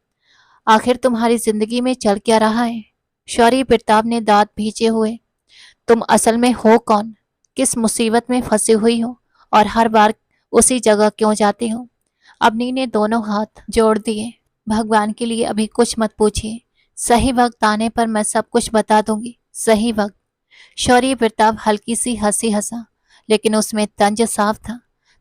आखिर तुम्हारी जिंदगी में चल क्या रहा है? शौर्य प्रताप ने दांत भींचे हुए, तुम असल में हो कौन? किस मुसीबत में फंसी हुई हो? और हर बार उसी जगह क्यों जाती हो? अवनी ने दोनों हाथ जोड़ दिए। भगवान के लिए अभी कुछ मत पूछिए। सही वक्त आने पर मैं सब कुछ बता दूंगी। सही वक्त। शौर्य प्रताप हल्की सी हंसी हंसा, लेकिन उसमें तंज साफ था।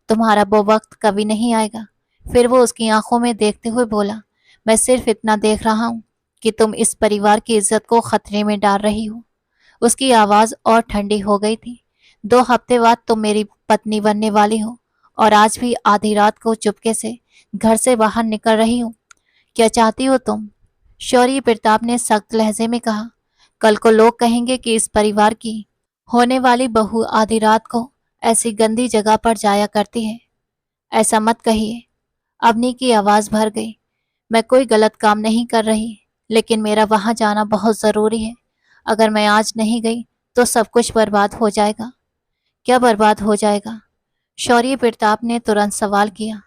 तुम्हारा वो वक्त कभी नहीं आएगा। फिर वो उसकी आंखों में देखते हुए बोला, मैं सिर्फ इतना देख रहा हूं कि तुम इस परिवार की इज्जत को खतरे में डाल रही हो। उसकी आवाज और ठंडी हो गई थी। 2 हफ्ते बाद तुम मेरी पत्नी बनने वाली हो, और आज भी आधी रात को चुपके से घर से बाहर निकल रही हो। क्या चाहती हो तुम? शौर्य प्रताप ने सख्त लहजे में कहा, कल को लोग कहेंगे कि इस परिवार की होने वाली बहू आधी रात को ऐसी गंदी जगह पर जाया करती है। ऐसा मत कहिए। अवनी की आवाज भर गई। मैं कोई गलत काम नहीं कर रही, लेकिन मेरा वहां जाना बहुत जरूरी है। अगर मैं आज नहीं गई तो सब कुछ बर्बाद हो जाएगा। क्या बर्बाद हो जाएगा? शौर्य प्रताप ने तुरंत सवाल किया।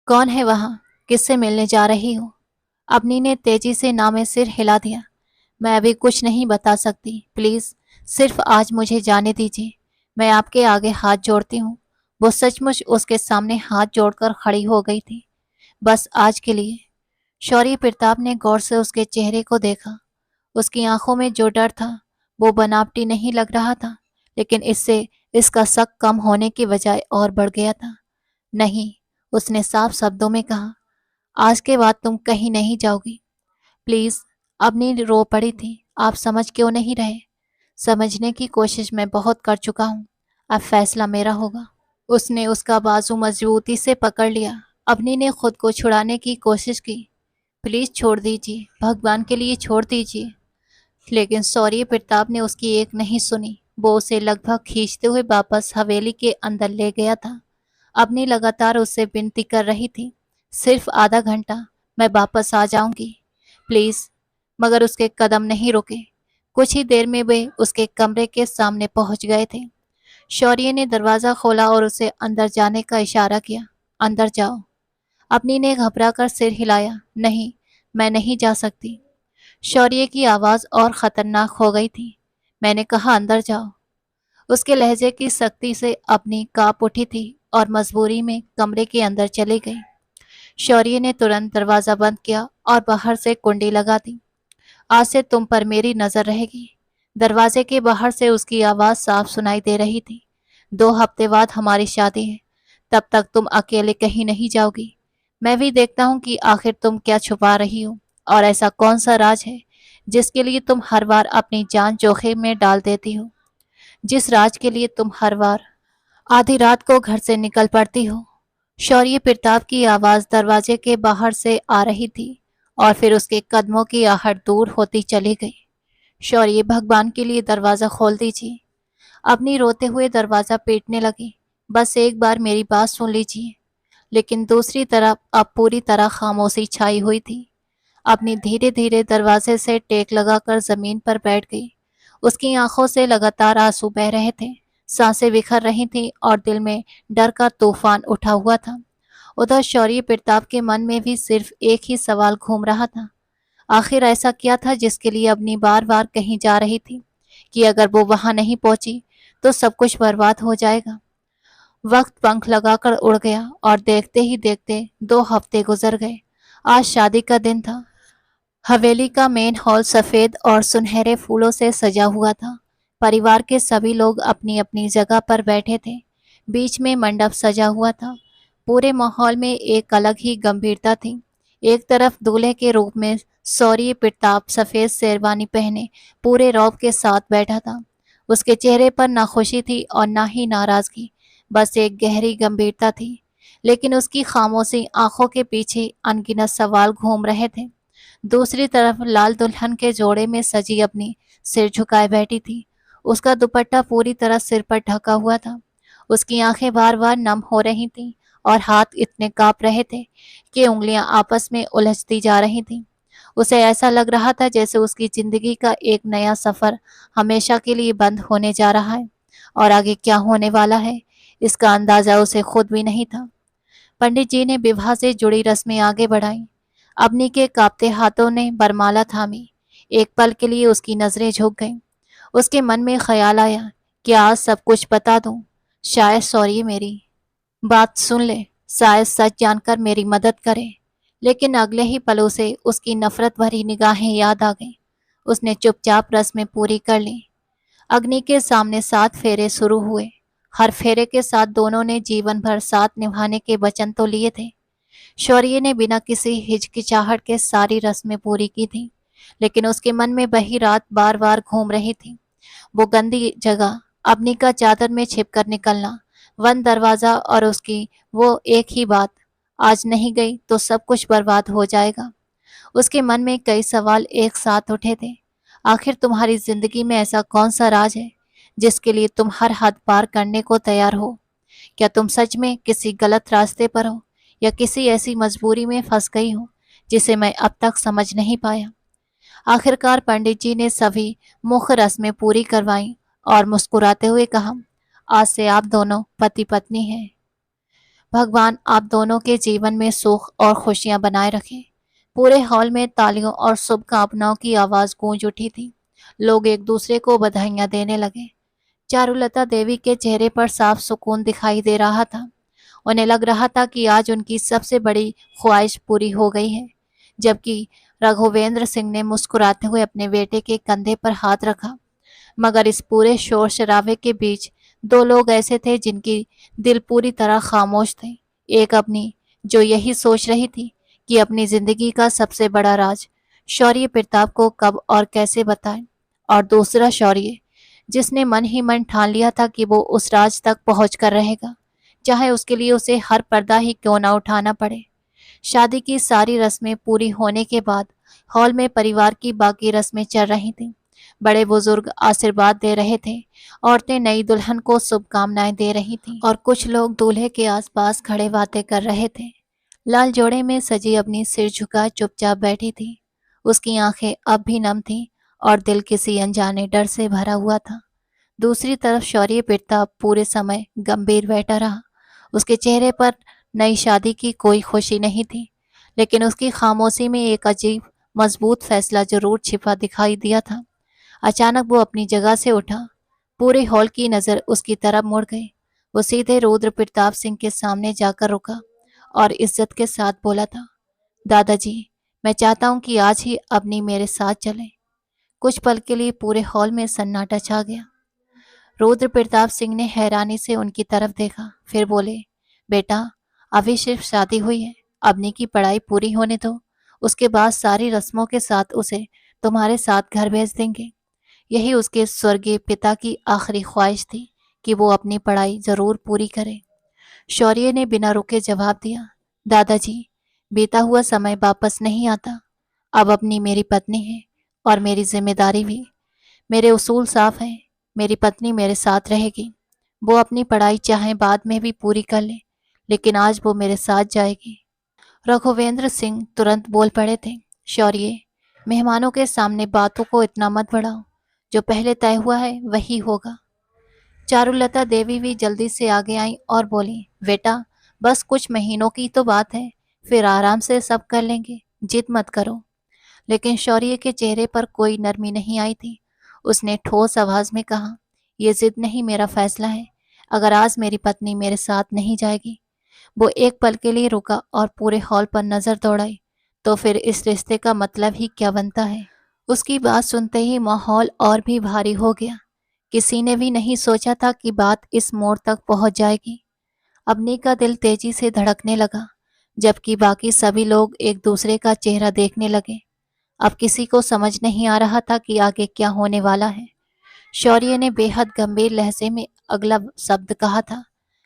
कौन है वहां? किससे मिलने जा रही हो? अवनी ने तेजी से ना में सिर हिला दिया। मैं अभी कुछ नहीं बता सकती। प्लीज सिर्फ आज मुझे जाने दीजिए। मैं आपके आगे हाथ जोड़ती हूँ। वो सचमुच उसके सामने हाथ जोड़कर खड़ी हो गई थी। बस आज के लिए। शौर्य प्रताप ने गौर से उसके चेहरे को देखा। उसकी आंखों में जो डर था वो बनावटी नहीं लग रहा था, लेकिन इससे इसका शक कम होने की बजाय और बढ़ गया था। नहीं, उसने साफ शब्दों में कहा, आज के बाद तुम कहीं नहीं जाओगी। प्लीज। अवनी रो पड़ी थी। आप समझ क्यों नहीं रहे? समझने की कोशिश मैं बहुत कर चुका हूँ। अब फैसला मेरा होगा। उसने उसका बाजू मजबूती से पकड़ लिया। अवनी ने खुद को छुड़ाने की कोशिश की। प्लीज छोड़ दीजिए, भगवान के लिए छोड़ दीजिए। लेकिन शौर्य प्रताप ने उसकी एक नहीं सुनी। वो उसे लगभग खींचते हुए वापस हवेली के अंदर ले गया था। अवनी लगातार उससे विनती कर रही थी, सिर्फ आधा घंटा, मैं वापस आ जाऊंगी, प्लीज। मगर उसके कदम नहीं रुके। कुछ ही देर में वे उसके कमरे के सामने पहुंच गए थे। शौर्य ने दरवाजा खोला और उसे अंदर जाने का इशारा किया। अंदर जाओ। अपनी ने घबराकर सिर हिलाया। नहीं, मैं नहीं जा सकती। शौर्य की आवाज और खतरनाक हो गई थी। मैंने कहा अंदर जाओ। उसके लहजे की सख्ती से अपनी कांप उठी थी और मजबूरी में कमरे के अंदर चली गई। शौर्य ने तुरंत दरवाजा बंद किया और बाहर से कुंडी लगा दी। आज से तुम पर मेरी नजर रहेगी। दरवाजे के बाहर से उसकी आवाज साफ सुनाई दे रही थी। 2 हफ्ते बाद हमारी शादी है। तब तक तुम अकेले कहीं नहीं जाओगी। मैं भी देखता हूँ कि आखिर तुम क्या छुपा रही हो, और ऐसा कौन सा राज है जिसके लिए तुम हर बार अपनी जान जोखिम में डाल देती हो। जिस राज के लिए तुम हर बार आधी रात को घर से निकल पड़ती हो। शौर्य प्रताप की आवाज दरवाजे के बाहर से आ रही थी, और फिर उसके कदमों की आहट दूर होती चली गई। शौर्य, भगवान के लिए दरवाजा खोल दीजिए। अपनी रोते हुए दरवाजा पीटने लगी। बस एक बार मेरी बात सुन लीजिए। लेकिन दूसरी तरफ अब पूरी तरह खामोशी छाई हुई थी। अपनी धीरे धीरे दरवाजे से टेक लगाकर जमीन पर बैठ गई। उसकी आंखों से लगातार आंसू बह रहे थे। सांसें बिखर रही थीं और दिल में डर का तूफान उठा हुआ था। उधर शौर्य प्रताप के मन में भी सिर्फ एक ही सवाल घूम रहा था। आखिर ऐसा क्या था जिसके लिए अपनी बार बार कहीं जा रही थी, कि अगर वो वहां नहीं पहुंची तो सब कुछ बर्बाद हो जाएगा। वक्त पंख लगाकर उड़ गया और देखते ही देखते 2 हफ्ते गुजर गए। आज शादी का दिन था। हवेली का मेन हॉल सफेद और सुनहरे फूलों से सजा हुआ था। परिवार के सभी लोग अपनी अपनी जगह पर बैठे थे। बीच में मंडप सजा हुआ था। पूरे माहौल में एक अलग ही गंभीरता थी। एक तरफ दूल्हे के रूप में शौर्य प्रताप सफेद शेरवानी पहने पूरे रौब के साथ बैठा था। उसके चेहरे पर ना खुशी थी और ना ही नाराजगी, बस एक गहरी गंभीरता थी। लेकिन उसकी खामोशी आंखों के पीछे अनगिनत सवाल घूम रहे थे। दूसरी तरफ लाल दुल्हन के जोड़े में सजी अपनी सिर झुकाए बैठी थी। उसका दुपट्टा पूरी तरह सिर पर ढका हुआ था। उसकी आंखें बार बार नम हो रही थीं और हाथ इतने कांप रहे थे कि उंगलियां आपस में उलझती जा रही थीं। उसे ऐसा लग रहा था जैसे उसकी जिंदगी का एक नया सफर हमेशा के लिए बंद होने जा रहा है और आगे क्या होने वाला है इसका अंदाजा उसे खुद भी नहीं था। पंडित जी ने विवाह से जुड़ी रस्में आगे बढ़ाई। अवनी के कांपते हाथों ने बरमाला थामी। एक पल के लिए उसकी नजरें झुक गईं। उसके मन में ख्याल आया कि आज सब कुछ बता दूं। शायद सॉरी मेरी बात सुन ले, शायद सच जानकर मेरी मदद करे। लेकिन अगले ही पल उसे उसकी नफरत भरी निगाहें याद आ गईं। उसने चुपचाप रस्में पूरी कर ली। अग्नि के सामने 7 फेरे शुरू हुए। हर फेरे के साथ दोनों ने जीवन भर साथ निभाने के वचन तो लिए थे। शौर्य ने बिना किसी हिचकिचाहट के सारी रस्में पूरी की थी, लेकिन उसके मन में वही रात बार बार घूम रही थी। वो गंदी जगह, अग्नि का चादर में छिपकर निकलना, बंद दरवाजा और उसकी वो एक ही बात, आज नहीं गई तो सब कुछ बर्बाद हो जाएगा। उसके मन में कई सवाल एक साथ उठे थे। आखिर तुम्हारी जिंदगी में ऐसा कौन सा राज है जिसके लिए तुम हर हद पार करने को तैयार हो? क्या तुम सच में किसी गलत रास्ते पर हो या किसी ऐसी मजबूरी में फंस गई हो जिसे मैं अब तक समझ नहीं पाया? आखिरकार पंडित जी ने सभी मुख्य रस्में पूरी करवाईं और मुस्कुराते हुए कहा, आज से आप दोनों पति पत्नी हैं। भगवान आप दोनों के जीवन में सुख और खुशियां बनाए रखें। पूरे हॉल में तालियों और शुभकामनाओं की आवाज गूंज उठी थी। लोग एक दूसरे को बधाइयां देने लगे। चारुलता देवी के चेहरे पर साफ सुकून दिखाई दे रहा था। उन्हें लग रहा था कि आज उनकी सबसे बड़ी ख्वाहिश पूरी हो गई है। जबकि रघुवेंद्र सिंह ने मुस्कुराते हुए अपने बेटे के कंधे पर हाथ रखा। मगर इस पूरे शोर शराबे के बीच 2 लोग ऐसे थे जिनकी दिल पूरी तरह खामोश थे। एक अपनी, जो यही सोच रही थी कि अपनी जिंदगी का सबसे बड़ा राज शौर्य प्रताप को कब और कैसे बताए, और दूसरा शौर्य, जिसने मन ही मन ठान लिया था कि वो उस राज तक पहुंच कर रहेगा, चाहे उसके लिए उसे हर पर्दा ही क्यों ना उठाना पड़े। शादी की सारी रस्में पूरी होने के बाद हॉल में परिवार की बाकी रस्में चल रही थीं। बड़े बुजुर्ग आशीर्वाद दे रहे थे, औरतें नई दुल्हन को शुभकामनाएं दे रही थीं और कुछ लोग दूल्हे के आसपास खड़े बातें कर रहे थे। लाल जोड़े में सजी अपनी सिर झुका चुपचाप बैठी थी। उसकी आंखें अब भी नम थीं और दिल किसी अनजाने डर से भरा हुआ था। दूसरी तरफ शौर्य प्रताप पूरे समय गंभीर बैठा रहा। उसके चेहरे पर नई शादी की कोई खुशी नहीं थी, लेकिन उसकी खामोशी में एक अजीब मजबूत फैसला जरूर छिपा दिखाई दिया था। अचानक वो अपनी जगह से उठा। पूरे हॉल की नजर उसकी तरफ मुड़ गई। वो सीधे रुद्र प्रताप सिंह के सामने जाकर रुका और इज्जत के साथ बोला था, दादाजी, मैं चाहता हूं कि आज ही अपनी मेरे साथ चलें। कुछ पल के लिए पूरे हॉल में सन्नाटा छा गया। रुद्र प्रताप सिंह ने हैरानी से उनकी तरफ देखा, फिर बोले, बेटा, अभी सिर्फ शादी हुई है, अवनी की पढ़ाई पूरी होने दो, उसके बाद सारी रस्मों के साथ उसे तुम्हारे साथ घर भेज देंगे। यही उसके स्वर्गीय पिता की आखिरी ख्वाहिश थी कि वो अपनी पढ़ाई जरूर पूरी करे। शौर्य ने बिना रुके जवाब दिया, दादाजी, बीता हुआ समय वापस नहीं आता। अब अपनी मेरी पत्नी है और मेरी जिम्मेदारी भी। मेरे उसूल साफ हैं। मेरी पत्नी मेरे साथ रहेगी। वो अपनी पढ़ाई चाहे बाद में भी पूरी कर ले, लेकिन आज वो मेरे साथ जाएगी। रघुवेंद्र सिंह तुरंत बोल पड़े थे, शौर्य, मेहमानों के सामने बातों को इतना मत बढ़ाओ। जो पहले तय हुआ है वही होगा। चारुलता देवी भी जल्दी से आगे आई और बोली, बेटा, बस कुछ महीनों की तो बात है, फिर आराम से सब कर लेंगे, जिद मत करो। लेकिन शौर्य के चेहरे पर कोई नरमी नहीं आई थी। उसने ठोस आवाज में कहा, यह जिद नहीं, मेरा फैसला है। अगर आज मेरी पत्नी मेरे साथ नहीं जाएगी। वो एक पल के लिए रुका और पूरे हॉल पर नजर दौड़ाई, तो फिर इस रिश्ते का मतलब ही क्या बनता है? उसकी बात सुनते ही माहौल और भी भारी हो गया। किसी ने भी नहीं सोचा था कि बात इस मोड़ तक पहुंच जाएगी। अवनी का दिल तेजी से धड़कने लगा, जबकि बाकी सभी लोग एक दूसरे का चेहरा देखने लगे। अब किसी को समझ नहीं आ रहा था कि आगे क्या होने वाला है। शौर्य ने बेहद गंभीर लहजे में अगला शब्द कहा था,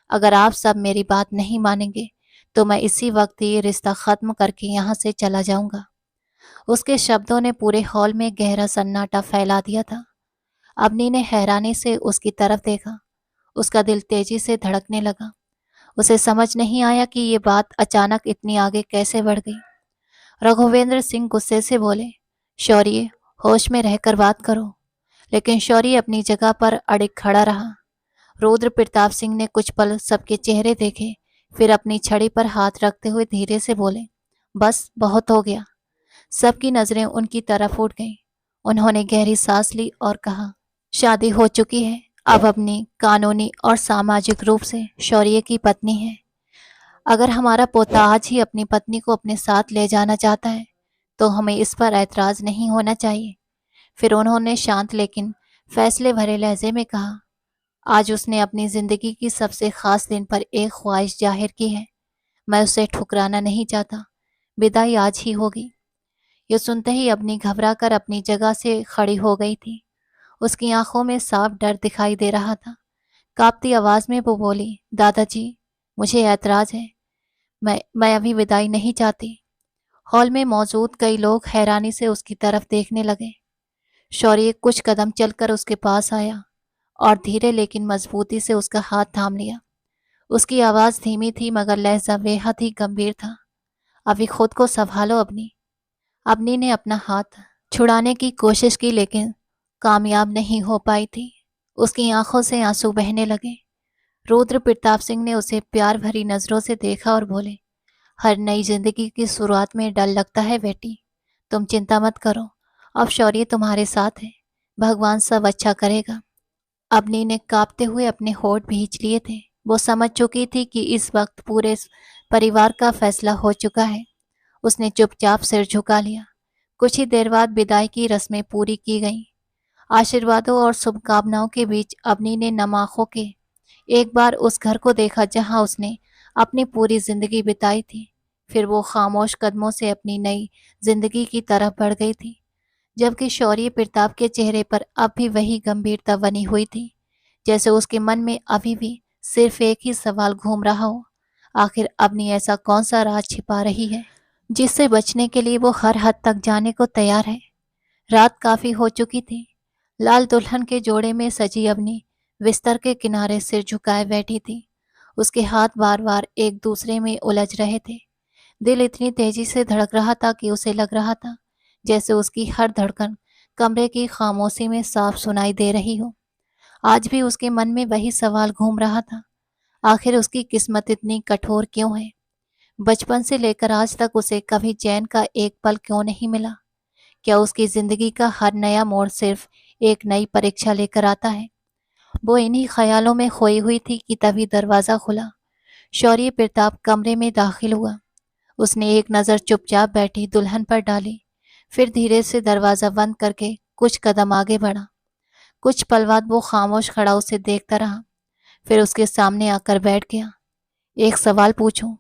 अगर आप सब मेरी बात नहीं मानेंगे तो मैं इसी वक्त ये रिश्ता खत्म करके यहाँ से चला जाऊंगा। उसके शब्दों ने पूरे हॉल में गहरा सन्नाटा फैला दिया था। अवनी ने हैरानी से उसकी तरफ देखा। उसका दिल तेजी से धड़कने लगा। उसे समझ नहीं आया कि ये बात अचानक इतनी आगे कैसे बढ़ गई। रघुवेंद्र सिंह गुस्से से बोले, शौर्य, होश में रहकर बात करो। लेकिन शौर्य अपनी जगह पर अड़िग खड़ा रहा। रुद्र प्रताप सिंह ने कुछ पल सबके चेहरे देखे, फिर अपनी छड़ी पर हाथ रखते हुए धीरे से बोले, बस बहुत हो गया। सबकी नजरें उनकी तरफ उठ गईं। उन्होंने गहरी सांस ली और कहा, शादी हो चुकी है, अब अपनी कानूनी और सामाजिक रूप से शौर्य की पत्नी है। अगर हमारा पोता आज ही अपनी पत्नी को अपने साथ ले जाना चाहता है तो हमें इस पर ऐतराज नहीं होना चाहिए। फिर उन्होंने शांत लेकिन फैसले भरे लहजे में कहा, आज उसने अपनी जिंदगी की सबसे खास दिन पर एक ख्वाहिश जाहिर की है। मैं उसे ठुकराना नहीं चाहता। विदाई आज ही होगी। ये सुनते ही अपनी घबरा कर अपनी जगह से खड़ी हो गई थी। उसकी आंखों में साफ डर दिखाई दे रहा था। कांपती आवाज में वो बोली, दादाजी, मुझे ऐतराज है। मैं अभी विदाई नहीं चाहती। हॉल में मौजूद कई लोग हैरानी से उसकी तरफ देखने लगे। शौर्य कुछ कदम चलकर उसके पास आया और धीरे लेकिन मजबूती से उसका हाथ थाम लिया। उसकी आवाज धीमी थी मगर लहजा बेहद ही गंभीर था। अभी खुद को संभालो अपनी। अवनी ने अपना हाथ छुड़ाने की कोशिश की लेकिन कामयाब नहीं हो पाई थी। उसकी आंखों से आंसू बहने लगे। रुद्र प्रताप सिंह ने उसे प्यार भरी नजरों से देखा और बोले, हर नई जिंदगी की शुरुआत में डर लगता है बेटी। तुम चिंता मत करो। अब शौर्य तुम्हारे साथ है। भगवान सब अच्छा करेगा। अवनी ने कांपते हुए अपने होठ भींच लिए थे। वो समझ चुकी थी कि इस वक्त पूरे परिवार का फैसला हो चुका है। उसने चुपचाप सिर झुका लिया। कुछ ही देर बाद विदाई की रस्में पूरी की गईं। आशीर्वादों और शुभकामनाओं के बीच अवनी ने नम आंखों के एक बार उस घर को देखा जहां उसने अपनी पूरी जिंदगी बिताई थी। फिर वो खामोश कदमों से अपनी नई जिंदगी की तरफ बढ़ गई थी, जबकि शौर्य प्रताप के चेहरे पर अब भी वही गंभीरता बनी हुई थी, जैसे उसके मन में अभी भी सिर्फ एक ही सवाल घूम रहा हो, आखिर अवनी ऐसा कौन सा राज छिपा रही है जिससे बचने के लिए वो हर हद तक जाने को तैयार है। रात काफी हो चुकी थी। लाल दुल्हन के जोड़े में सजी अवनी बिस्तर के किनारे सिर झुकाए बैठी थी। उसके हाथ बार बार एक दूसरे में उलझ रहे थे। दिल इतनी तेजी से धड़क रहा था कि उसे लग रहा था जैसे उसकी हर धड़कन कमरे की खामोशी में साफ सुनाई दे रही हो। आज भी उसके मन में वही सवाल घूम रहा था, आखिर उसकी किस्मत इतनी कठोर क्यों है। बचपन से लेकर आज तक उसे कभी चैन का एक पल क्यों नहीं मिला। क्या उसकी जिंदगी का हर नया मोड़ सिर्फ एक नई परीक्षा लेकर आता है। वो इन्हीं ख्यालों में खोई हुई थी कि तभी दरवाजा खुला। शौर्य प्रताप कमरे में दाखिल हुआ। उसने एक नज़र चुपचाप बैठी दुल्हन पर डाली, फिर धीरे से दरवाजा बंद करके कुछ कदम आगे बढ़ा। कुछ पल बाद वो खामोश खड़ा उसे देखता रहा, फिर उसके सामने आकर बैठ गया। एक सवाल पूछूं?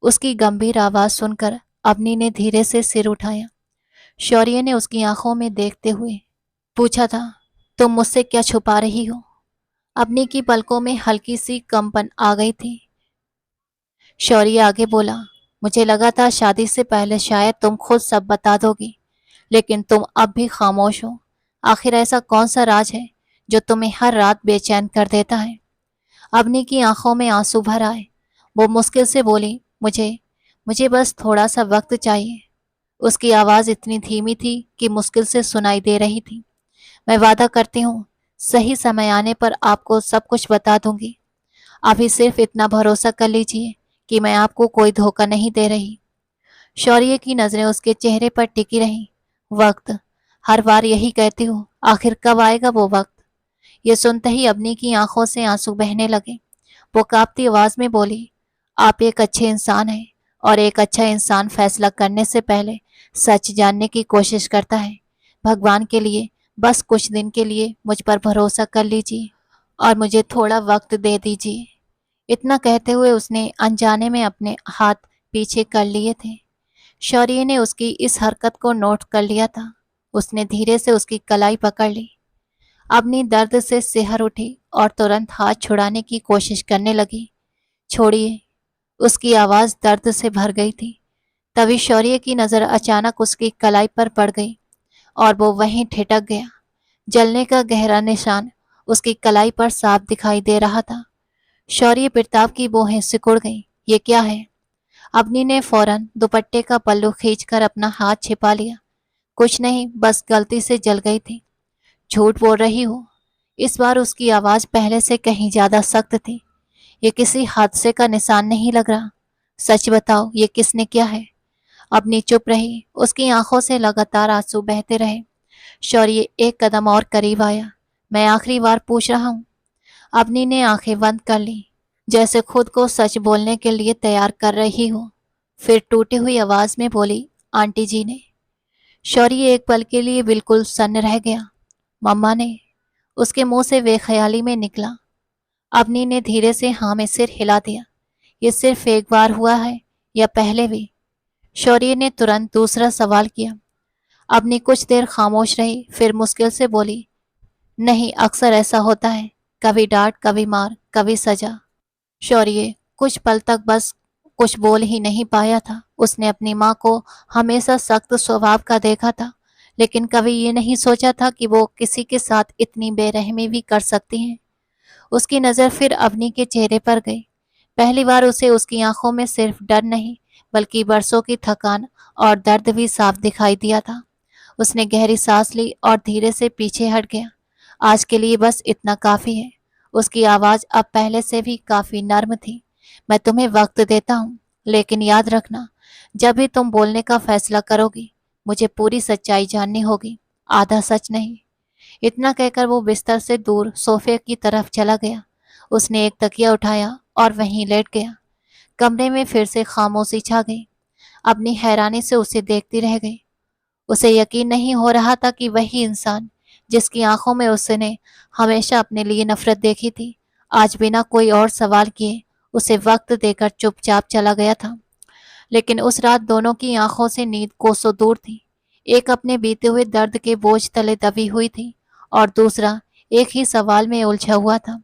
उसकी गंभीर आवाज सुनकर अवनी ने धीरे से सिर उठाया। शौर्य ने उसकी आंखों में देखते हुए पूछा था, तुम मुझसे क्या छुपा रही हो? अवनी की पलकों में हल्की सी कंपन आ गई थी। शौर्य आगे बोला, मुझे लगा था शादी से पहले शायद तुम खुद सब बता दोगी, लेकिन तुम अब भी खामोश हो। आखिर ऐसा कौन सा राज है जो तुम्हें हर रात बेचैन कर देता है? अवनी की आंखों में आंसू भर आए। वो मुश्किल से बोली, मुझे मुझे बस थोड़ा सा वक्त चाहिए। उसकी आवाज इतनी धीमी थी कि मुश्किल से सुनाई दे रही थी। मैं वादा करती हूँ, सही समय आने पर आपको सब कुछ बता दूंगी। अभी सिर्फ इतना भरोसा कर लीजिए कि मैं आपको कोई धोखा नहीं दे रही। शौर्य की नजरें उसके चेहरे पर टिकी रहीं। वक्त, हर बार यही कहती हूँ, आखिर कब आएगा वो वक्त? ये सुनते ही अवनी की आंखों से आंसू बहने लगे। वो कांपती आवाज में बोली, आप एक अच्छे इंसान हैं और एक अच्छा इंसान फैसला करने से पहले सच जानने की कोशिश करता है। भगवान के लिए बस कुछ दिन के लिए मुझ पर भरोसा कर लीजिए और मुझे थोड़ा वक्त दे दीजिए। इतना कहते हुए उसने अनजाने में अपने हाथ पीछे कर लिए थे। शौर्य ने उसकी इस हरकत को नोट कर लिया था। उसने धीरे से उसकी कलाई पकड़ ली। अपनी दर्द से सिहर उठी और तुरंत हाथ छुड़ाने की कोशिश करने लगी। छोड़िए। उसकी आवाज दर्द से भर गई थी। तभी शौर्य की नजर अचानक उसकी कलाई पर पड़ गई और वो वहीं ठिठक गया। जलने का गहरा निशान उसकी कलाई पर साफ दिखाई दे रहा था। शौर्य प्रताप की भौहें सिकुड़ गईं। ये क्या है? अवनी ने फौरन दुपट्टे का पल्लू खींचकर अपना हाथ छिपा लिया। कुछ नहीं, बस गलती से जल गई थी। झूठ बोल रही हो? इस बार उसकी आवाज पहले से कहीं ज्यादा सख्त थी। ये किसी हादसे का निशान नहीं लग रहा। सच बताओ, ये किसने किया है? अवनी चुप रही। उसकी आंखों से लगातार आंसू बहते रहे। शौर्य एक कदम और करीब आया। मैं आखिरी बार पूछ रहा हूं। अवनी ने आंखें बंद कर ली, जैसे खुद को सच बोलने के लिए तैयार कर रही हो। फिर टूटी हुई आवाज में बोली, आंटी जी ने। शौर्य एक पल के लिए बिल्कुल सन्न रह गया। मम्मा ने? उसके मुंह से बेख्याली में निकला। अवनी ने धीरे से हाँ में सिर हिला दिया। ये सिर्फ एक बार हुआ है या पहले भी? शौर्य ने तुरंत दूसरा सवाल किया। अवनी कुछ देर खामोश रही, फिर मुश्किल से बोली, नहीं, अक्सर ऐसा होता है। कभी डांट, कभी मार, कभी सजा। शौर्य कुछ पल तक बस कुछ बोल ही नहीं पाया था। उसने अपनी माँ को हमेशा सख्त स्वभाव का देखा था, लेकिन कभी ये नहीं सोचा था कि वो किसी के साथ इतनी बेरहमी भी कर सकती हैं। उसकी नज़र फिर अवनी के चेहरे पर गई। पहली बार उसे उसकी आंखों में सिर्फ डर नहीं, बल्कि बरसों की थकान और दर्द भी साफ दिखाई दिया था। उसने गहरी सांस ली और धीरे से पीछे हट गया। आज के लिए बस इतना काफी है। उसकी आवाज अब पहले से भी काफी नर्म थी। मैं तुम्हें वक्त देता हूँ, लेकिन याद रखना, जब भी तुम बोलने का फैसला करोगी, मुझे पूरी सच्चाई जाननी होगी, आधा सच नहीं। इतना कहकर वो बिस्तर से दूर सोफे की तरफ चला गया। उसने एक तकिया उठाया और वहीं लेट गया। कमरे में फिर से खामोशी छा गई। अपनी हैरानी से उसे देखती रह गई। उसे यकीन नहीं हो रहा था कि वही इंसान जिसकी आंखों में उसने हमेशा अपने लिए नफरत देखी थी, आज बिना कोई और सवाल किए उसे वक्त देकर चुपचाप चला गया था। लेकिन उस रात दोनों की आंखों से नींद कोसों दूर थी। एक अपने बीते हुए दर्द के बोझ तले दबी हुई थी और दूसरा एक ही सवाल में उलझा हुआ था।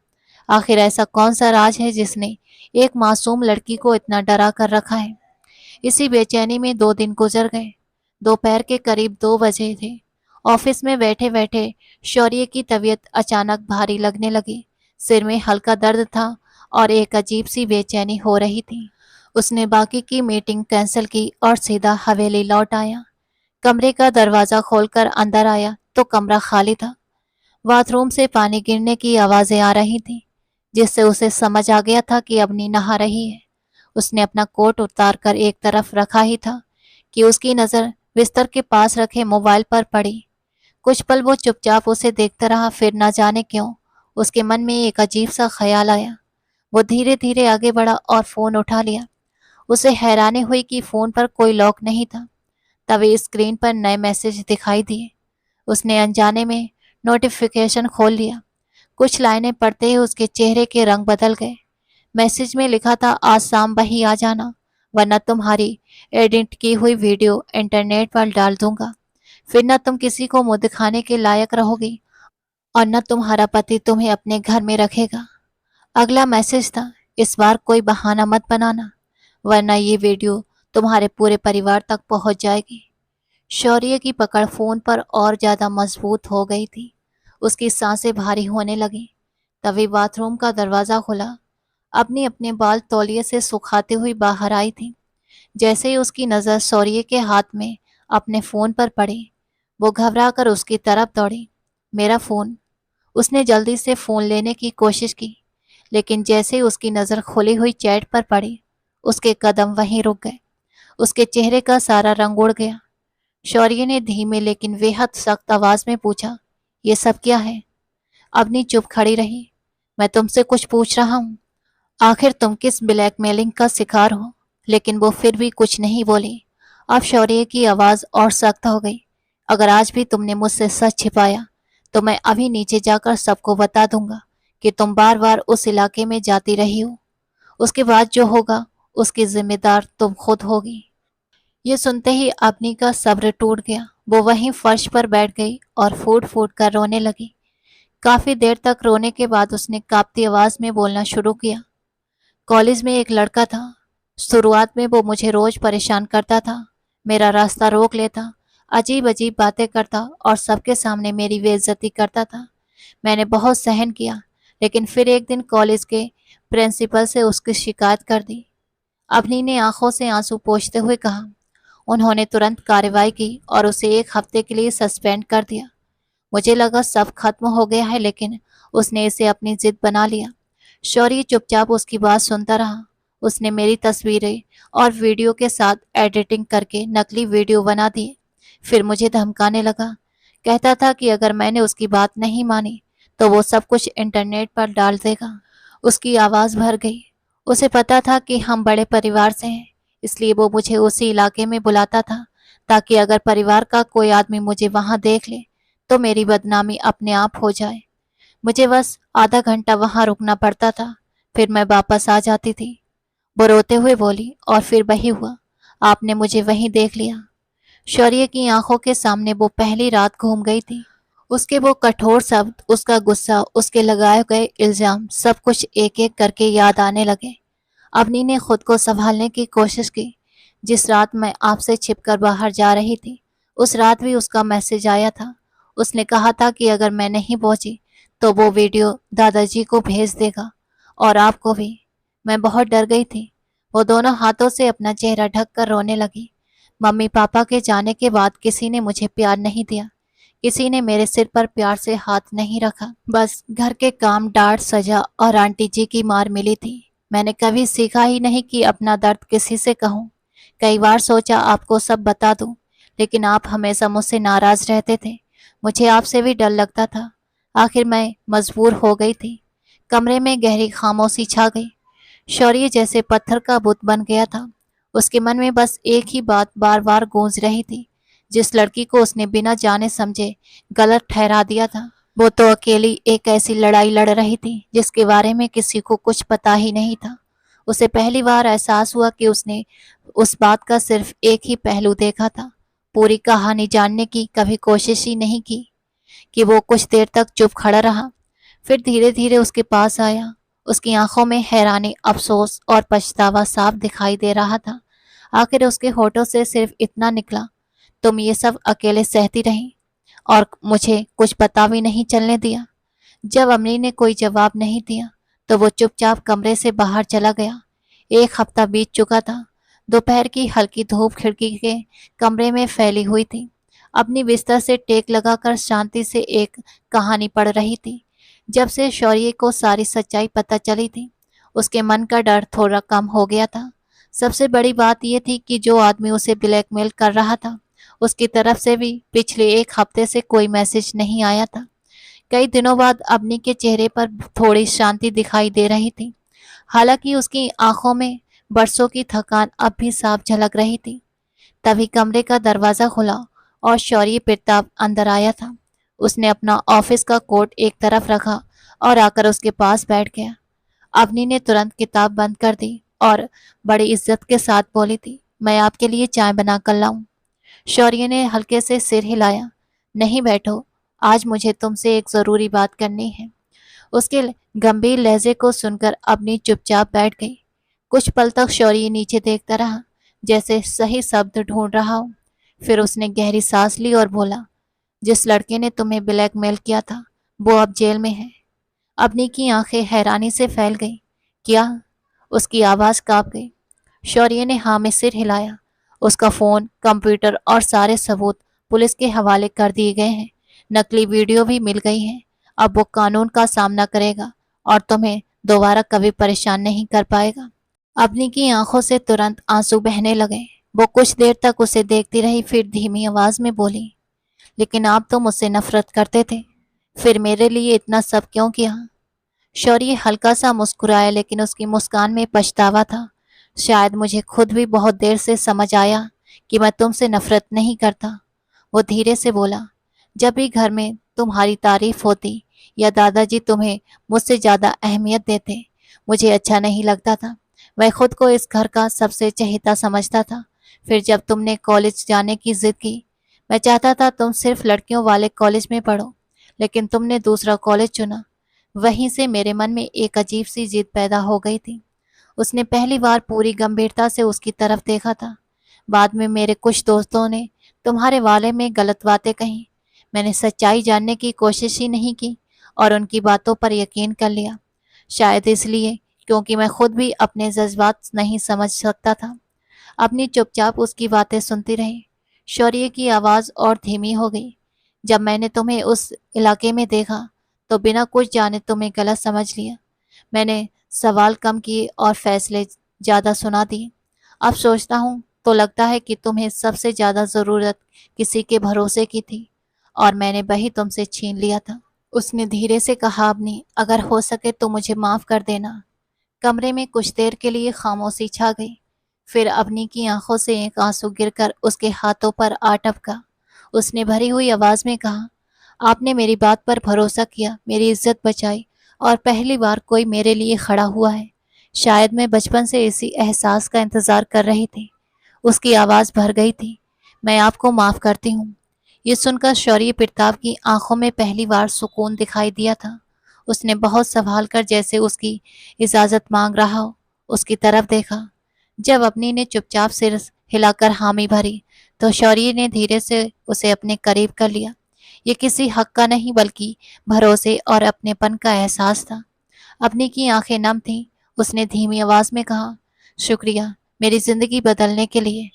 आखिर ऐसा कौन सा राज है जिसने एक मासूम लड़की को इतना डरा कर रखा है? इसी बेचैनी में 2 दिन गुजर गए। दोपहर के करीब 2 बजे थे। ऑफिस में बैठे बैठे शौर्य की तबीयत अचानक भारी लगने लगी। सिर में हल्का दर्द था और एक अजीब सी बेचैनी हो रही थी। उसने बाकी की मीटिंग कैंसिल की और सीधा हवेली लौट आया। कमरे का दरवाजा खोलकर अंदर आया तो कमरा खाली था। बाथरूम से पानी गिरने की आवाजें आ रही थीं, जिससे उसे समझ आ गया था कि अवनी नहा रही है। उसने अपना कोट उतार कर एक तरफ रखा ही था कि उसकी नजर बिस्तर के पास रखे मोबाइल पर पड़ी। कुछ पल वो चुपचाप उसे देखता रहा, फिर न जाने क्यों उसके मन में एक अजीब सा ख्याल आया। वो धीरे धीरे आगे बढ़ा और फोन उठा लिया। उसे हैरानी हुई कि फोन पर कोई लॉक नहीं था। तभी स्क्रीन पर नए मैसेज दिखाई दिए। उसने अनजाने में नोटिफिकेशन खोल लिया। कुछ लाइनें पढ़ते ही उसके चेहरे के रंग बदल गए। मैसेज में लिखा था, आज शाम वही आ जाना, वरना तुम्हारी एडिट की हुई वीडियो इंटरनेट पर डाल दूंगा। फिर न तुम किसी को मुंह दिखाने के लायक रहोगी और न तुम्हारा पति तुम्हें अपने घर में रखेगा। अगला मैसेज था, इस बार कोई बहाना मत बनाना, वरना ये वीडियो तुम्हारे पूरे परिवार तक पहुंच जाएगी। शौर्य की पकड़ फोन पर और ज्यादा मजबूत हो गई थी। उसकी सांसें भारी होने लगी। तभी बाथरूम का दरवाजा खुला। अपनी अपने बाल तौलिए से सुखाते हुई बाहर आई थी। जैसे ही उसकी नजर शौर्य के हाथ में अपने फोन पर पड़ी, वो घबरा कर उसकी तरफ दौड़ी। मेरा फोन। उसने जल्दी से फोन लेने की कोशिश की, लेकिन जैसे ही उसकी नजर खुली हुई चैट पर पड़ी, उसके कदम वहीं रुक गए। उसके चेहरे का सारा रंग उड़ गया। शौर्य ने धीमे लेकिन बेहद सख्त आवाज में पूछा, ये सब क्या है? अवनी चुप खड़ी रही। मैं तुमसे कुछ पूछ रहा हूँ, आखिर तुम किस ब्लैकमेलिंग का शिकार हो? लेकिन वो फिर भी कुछ नहीं बोली। अब शौर्य की आवाज और सख्त हो गई। अगर आज भी तुमने मुझसे सच छिपाया, तो मैं अभी नीचे जाकर सबको बता दूंगा कि तुम बार बार उस इलाके में जाती रही हो। उसके बाद जो होगा उसकी जिम्मेदार तुम खुद होगी। ये सुनते ही अपनी का सब्र टूट गया। वो वहीं फर्श पर बैठ गई और फूट फूट कर रोने लगी। काफी देर तक रोने के बाद उसने कांपती आवाज में बोलना शुरू किया। कॉलेज में एक लड़का था। शुरुआत में वो मुझे रोज परेशान करता था, मेरा रास्ता रोक लेता, अजीब अजीब बातें करता और सबके सामने मेरी बेइज्जती करता था। मैंने बहुत सहन किया, लेकिन फिर एक दिन कॉलेज के प्रिंसिपल से उसकी शिकायत कर दी। अवनी ने आंखों से आंसू पोंछते हुए कहा। उन्होंने तुरंत कार्रवाई की और उसे 1 हफ्ते के लिए सस्पेंड कर दिया। मुझे लगा सब खत्म हो गया है, लेकिन उसने इसे अपनी जिद बना लिया। शौर्य चुपचाप उसकी बात सुनता रहा। उसने मेरी तस्वीरें और वीडियो के साथ एडिटिंग करके नकली वीडियो बना दिए। फिर मुझे धमकाने लगा। कहता था कि अगर मैंने उसकी बात नहीं मानी तो वो सब कुछ इंटरनेट पर डाल देगा। उसकी आवाज़ भर गई। उसे पता था कि हम बड़े परिवार से हैं, इसलिए वो मुझे उसी इलाके में बुलाता था ताकि अगर परिवार का कोई आदमी मुझे वहां देख ले तो मेरी बदनामी अपने आप हो जाए। मुझे बस आधा घंटा वहां रुकना पड़ता था, फिर मैं वापस आ जाती थी। वो रोते हुए बोली, और फिर वही हुआ, आपने मुझे वहीं देख लिया। शौर्य की आंखों के सामने वो पहली रात घूम गई थी। उसके वो कठोर शब्द, उसका गुस्सा, उसके लगाए गए इल्जाम, सब कुछ एक एक करके याद आने लगे। अवनी ने खुद को संभालने की कोशिश की। जिस रात मैं आपसे छिपकर बाहर जा रही थी, उस रात भी उसका मैसेज आया था। उसने कहा था कि अगर मैं नहीं पहुंची तो वो वीडियो दादाजी को भेज देगा और आपको भी। मैं बहुत डर गई थी। वो दोनों हाथों से अपना चेहरा ढक कर रोने लगी। मम्मी पापा के जाने के बाद किसी ने मुझे प्यार नहीं दिया। किसी ने मेरे सिर पर प्यार से हाथ नहीं रखा। बस घर के काम, डांट, सजा और आंटी जी की मार मिली थी। मैंने कभी सीखा ही नहीं कि अपना दर्द किसी से कहूँ। कई बार सोचा आपको सब बता दूं, लेकिन आप हमेशा मुझसे नाराज रहते थे। मुझे आपसे भी डर लगता था। आखिर मैं मजबूर हो गई थी। कमरे में गहरी खामोशी छा गई। शौर्य जैसे पत्थर का बुत बन गया था। उसके मन में बस एक ही बात बार बार गूंज रही थी। जिस लड़की को उसने बिना जाने समझे गलत ठहरा दिया था, वो तो अकेली एक ऐसी लड़ाई लड़ रही थी जिसके बारे में किसी को कुछ पता ही नहीं था। उसे पहली बार एहसास हुआ कि उसने उस बात का सिर्फ एक ही पहलू देखा था। पूरी कहानी जानने की कभी कोशिश ही नहीं की। कि वो कुछ देर तक चुप खड़ा रहा, फिर धीरे धीरे उसके पास आया। उसकी आंखों में हैरानी, अफसोस और पछतावा साफ दिखाई दे रहा था। आखिर उसके होठों से सिर्फ इतना निकला, तुम ये सब अकेले सहती रही और मुझे कुछ पता भी नहीं चलने दिया। जब अमरी ने कोई जवाब नहीं दिया तो वो चुपचाप कमरे से बाहर चला गया। 1 हफ्ता बीत चुका था। दोपहर की हल्की धूप खिड़की के कमरे में फैली हुई थी। अपनी बिस्तर से टेक लगाकर शांति से एक कहानी पढ़ रही थी। जब से शौर्य को सारी सच्चाई पता चली थी, उसके मन का डर थोड़ा कम हो गया था। सबसे बड़ी बात यह थी कि जो आदमी उसे ब्लैकमेल कर रहा था, उसकी तरफ से भी पिछले 1 हफ्ते से कोई मैसेज नहीं आया था। कई दिनों बाद अवनी के चेहरे पर थोड़ी शांति दिखाई दे रही थी। हालांकि उसकी आंखों में बरसों की थकान अब भी साफ झलक रही थी। तभी कमरे का दरवाजा खुला और शौर्य प्रताप अंदर आया था। उसने अपना ऑफिस का कोट एक तरफ रखा और आकर उसके पास बैठ गया। अवनी ने तुरंत किताब बंद कर दी और बड़ी इज्जत के साथ बोली थी, मैं आपके लिए चाय बना कर लाऊं। शौर्य ने हल्के से सिर हिलाया। नहीं, बैठो, आज मुझे तुमसे एक जरूरी बात करनी है। उसके गंभीर लहजे को सुनकर अवनी चुपचाप बैठ गई। कुछ पल तक शौर्य नीचे देखता रहा, जैसे सही शब्द ढूंढ रहा हो। फिर उसने गहरी सांस ली और बोला, जिस लड़के ने तुम्हें ब्लैकमेल किया था वो अब जेल में है। अवनी की आंखें हैरानी से फैल गईं। क्या? उसकी आवाज कांप गई। शौर्य ने हाँ में सिर हिलाया। उसका फोन, कंप्यूटर और सारे सबूत पुलिस के हवाले कर दिए गए हैं। नकली वीडियो भी मिल गई है। अब वो कानून का सामना करेगा और तुम्हें दोबारा कभी परेशान नहीं कर पाएगा। अवनी की आंखों से तुरंत आंसू बहने लगे। वो कुछ देर तक उसे देखती रही, फिर धीमी आवाज में बोली, लेकिन आप तो मुझसे नफरत करते थे, फिर मेरे लिए इतना सब क्यों किया? शौर्य हल्का सा मुस्कुराया, लेकिन उसकी मुस्कान में पछतावा था। शायद मुझे खुद भी बहुत देर से समझ आया कि मैं तुमसे नफरत नहीं करता। वो धीरे से बोला, जब भी घर में तुम्हारी तारीफ होती या दादाजी तुम्हें मुझसे ज्यादा अहमियत देते, मुझे अच्छा नहीं लगता था। मैं खुद को इस घर का सबसे चहेता समझता था। फिर जब तुमने कॉलेज जाने की जिद की, मैं चाहता था तुम सिर्फ लड़कियों वाले कॉलेज में पढ़ो, लेकिन तुमने दूसरा कॉलेज चुना। वहीं से मेरे मन में एक अजीब सी जिद पैदा हो गई थी। उसने पहली बार पूरी गंभीरता से उसकी तरफ देखा था। बाद में मेरे कुछ दोस्तों ने तुम्हारे बारे में गलत बातें कही। मैंने सच्चाई जानने की कोशिश ही नहीं की और उनकी बातों पर यकीन कर लिया। शायद इसलिए क्योंकि मैं खुद भी अपने जज्बात नहीं समझ सकता था। अपनी चुपचाप उसकी बातें सुनती रही। शौर्य की आवाज़ और धीमी हो गई। जब मैंने तुम्हें उस इलाके में देखा तो बिना कुछ जाने तुम्हें गलत समझ लिया। मैंने सवाल कम किए और फैसले ज़्यादा सुना दिए। अब सोचता हूँ तो लगता है कि तुम्हें सबसे ज़्यादा ज़रूरत किसी के भरोसे की थी और मैंने वही तुमसे छीन लिया था। उसने धीरे से कहा, अपनी अगर हो सके तो मुझे माफ़ कर देना। कमरे में कुछ देर के लिए खामोशी छा गई। फिर अवनी की आंखों से एक आंसू गिरकर उसके हाथों पर आ टपका। उसने भरी हुई आवाज में कहा, आपने मेरी बात पर भरोसा किया, मेरी इज्जत बचाई और पहली बार कोई मेरे लिए खड़ा हुआ है। शायद मैं बचपन से इसी एहसास का इंतजार कर रही थी। उसकी आवाज भर गई थी। मैं आपको माफ करती हूँ। ये सुनकर शौर्य प्रताप की आंखों में पहली बार सुकून दिखाई दिया था। उसने बहुत संभाल कर, जैसे उसकी इजाजत मांग रहा हो, उसकी तरफ देखा। जब अपनी ने चुपचाप सिर हिलाकर हामी भरी तो शौर्य ने धीरे से उसे अपने करीब कर लिया। ये किसी हक का नहीं बल्कि भरोसे और अपनेपन का एहसास था। अपनी की आंखें नम थीं। उसने धीमी आवाज में कहा, शुक्रिया मेरी जिंदगी बदलने के लिए।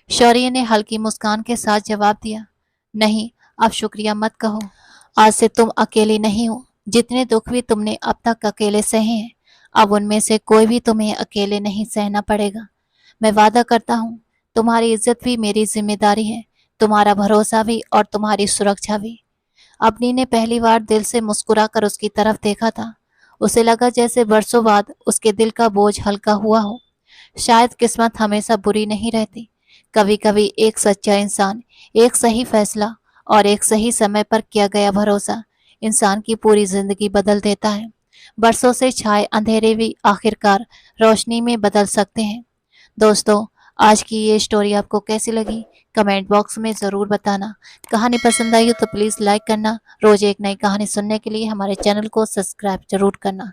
शौर्य ने हल्की मुस्कान के साथ जवाब दिया, नहीं, अब शुक्रिया मत कहो। आज से तुम अकेली नहीं हो। जितने दुख भी तुमने अब तक अकेले सहे हैं, अब उनमें से कोई भी तुम्हें अकेले नहीं सहना पड़ेगा। मैं वादा करता हूँ, तुम्हारी इज्जत भी मेरी जिम्मेदारी है, तुम्हारा भरोसा भी और तुम्हारी सुरक्षा भी। अपनी ने पहली बार दिल से मुस्कुराकर उसकी तरफ देखा था। उसे लगा जैसे बरसों बाद उसके दिल का बोझ हल्का हुआ हो। शायद किस्मत हमेशा बुरी नहीं रहती। कभी कभी एक सच्चा इंसान, एक सही फैसला और एक सही समय पर किया गया भरोसा इंसान की पूरी जिंदगी बदल देता है। बरसों से छाए अंधेरे भी आखिरकार रोशनी में बदल सकते हैं। दोस्तों, आज की ये स्टोरी आपको कैसी लगी? कमेंट बॉक्स में ज़रूर बताना। कहानी पसंद आई हो तो प्लीज़ लाइक करना। रोज़ एक नई कहानी सुनने के लिए हमारे चैनल को सब्सक्राइब जरूर करना।